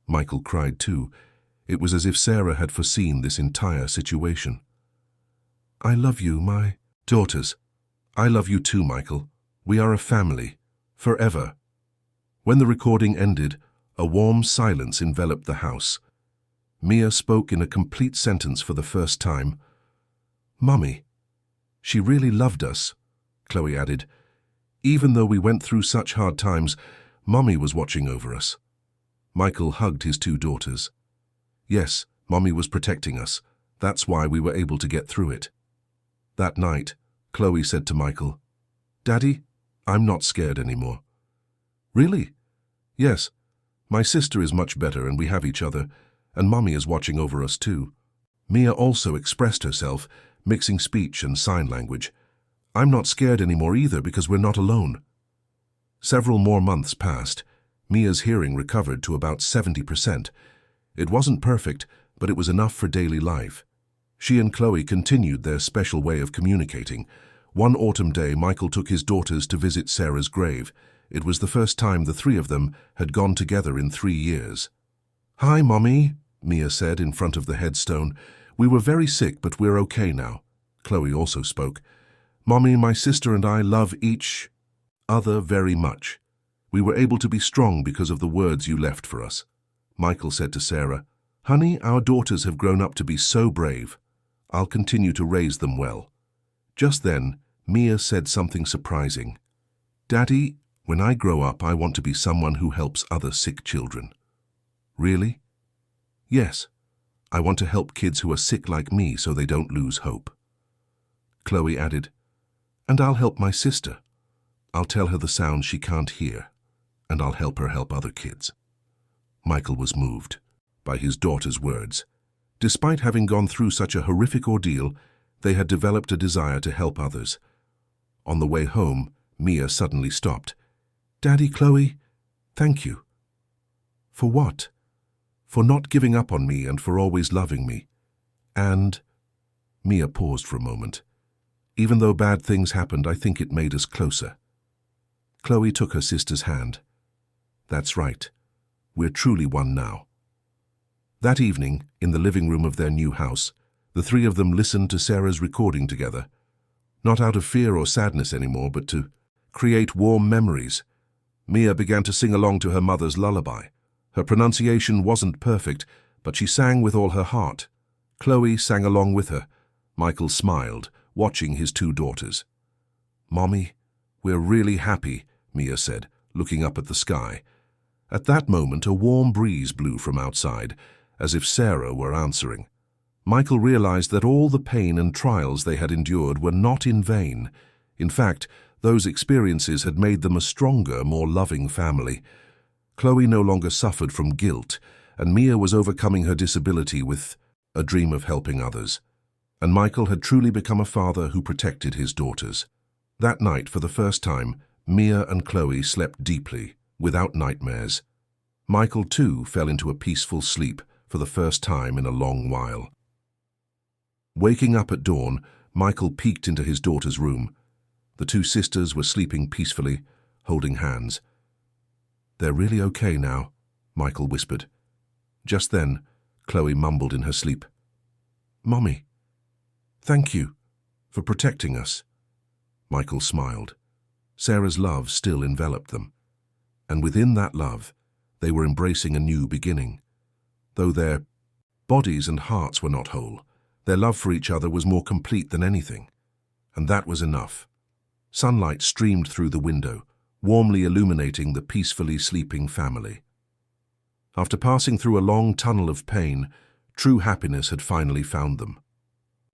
Michael cried too. It was as if Sarah had foreseen this entire situation. "I love you, my daughters. I love you too, Michael. We are a family. Forever." When the recording ended, a warm silence enveloped the house. Mia spoke in a complete sentence for the first time. "Mummy, she really loved us. Chloe added. Even though we went through such hard times, Mommy was watching over us. Michael hugged his two daughters. Yes, Mommy was protecting us. That's why we were able to get through it. That night, Chloe said to Michael, Daddy, I'm not scared anymore. Really? Yes. My sister is much better and we have each other, and Mommy is watching over us too. Mia also expressed herself, mixing speech and sign language. I'm not scared anymore either because we're not alone. Several more months passed. Mia's hearing recovered to about 70%. It wasn't perfect, but it was enough for daily life. She and Chloe continued their special way of communicating. One autumn day, Michael took his daughters to visit Sarah's grave. It was the first time the three of them had gone together in 3 years. Hi, Mommy, Mia said in front of the headstone. We were very sick, but we're okay now. Chloe also spoke. Mommy, my sister and I love each other very much. We were able to be strong because of the words you left for us. Michael said to Sarah, Honey, our daughters have grown up to be so brave. I'll continue to raise them well. Just then, Mia said something surprising. Daddy, when I grow up, I want to be someone who helps other sick children. Really? Yes. I want to help kids who are sick like me so they don't lose hope. Chloe added, And I'll help my sister. I'll tell her the sounds she can't hear, and I'll help her help other kids. Michael was moved by his daughter's words. Despite having gone through such a horrific ordeal, they had developed a desire to help others. On the way home, Mia suddenly stopped. Daddy, Chloe, thank you. For what? For not giving up on me and for always loving me. And... Mia paused for a moment. Even though bad things happened, I think it made us closer. Chloe took her sister's hand. That's right. We're truly one now. That evening, in the living room of their new house, the three of them listened to Sarah's recording together. Not out of fear or sadness anymore, but to create warm memories. Mia began to sing along to her mother's lullaby. Her pronunciation wasn't perfect, but she sang with all her heart. Chloe sang along with her. Michael smiled, watching his two daughters. Mommy, we're really happy, Mia said, looking up at the sky. At that moment, a warm breeze blew from outside, as if Sarah were answering. Michael realized that all the pain and trials they had endured were not in vain. In fact, those experiences had made them a stronger, more loving family. Chloe no longer suffered from guilt, and Mia was overcoming her disability with a dream of helping others. And Michael had truly become a father who protected his daughters. That night, for the first time, Mia and Chloe slept deeply, without nightmares. Michael, too, fell into a peaceful sleep for the first time in a long while. Waking up at dawn, Michael peeked into his daughter's room. The two sisters were sleeping peacefully, holding hands. They're really okay now, Michael whispered. Just then, Chloe mumbled in her sleep. Mommy, thank you for protecting us. Michael smiled. Sarah's love still enveloped them. And within that love, they were embracing a new beginning. Though their bodies and hearts were not whole, their love for each other was more complete than anything. And that was enough. Sunlight streamed through the window, warmly illuminating the peacefully sleeping family. After passing through a long tunnel of pain, true happiness had finally found them.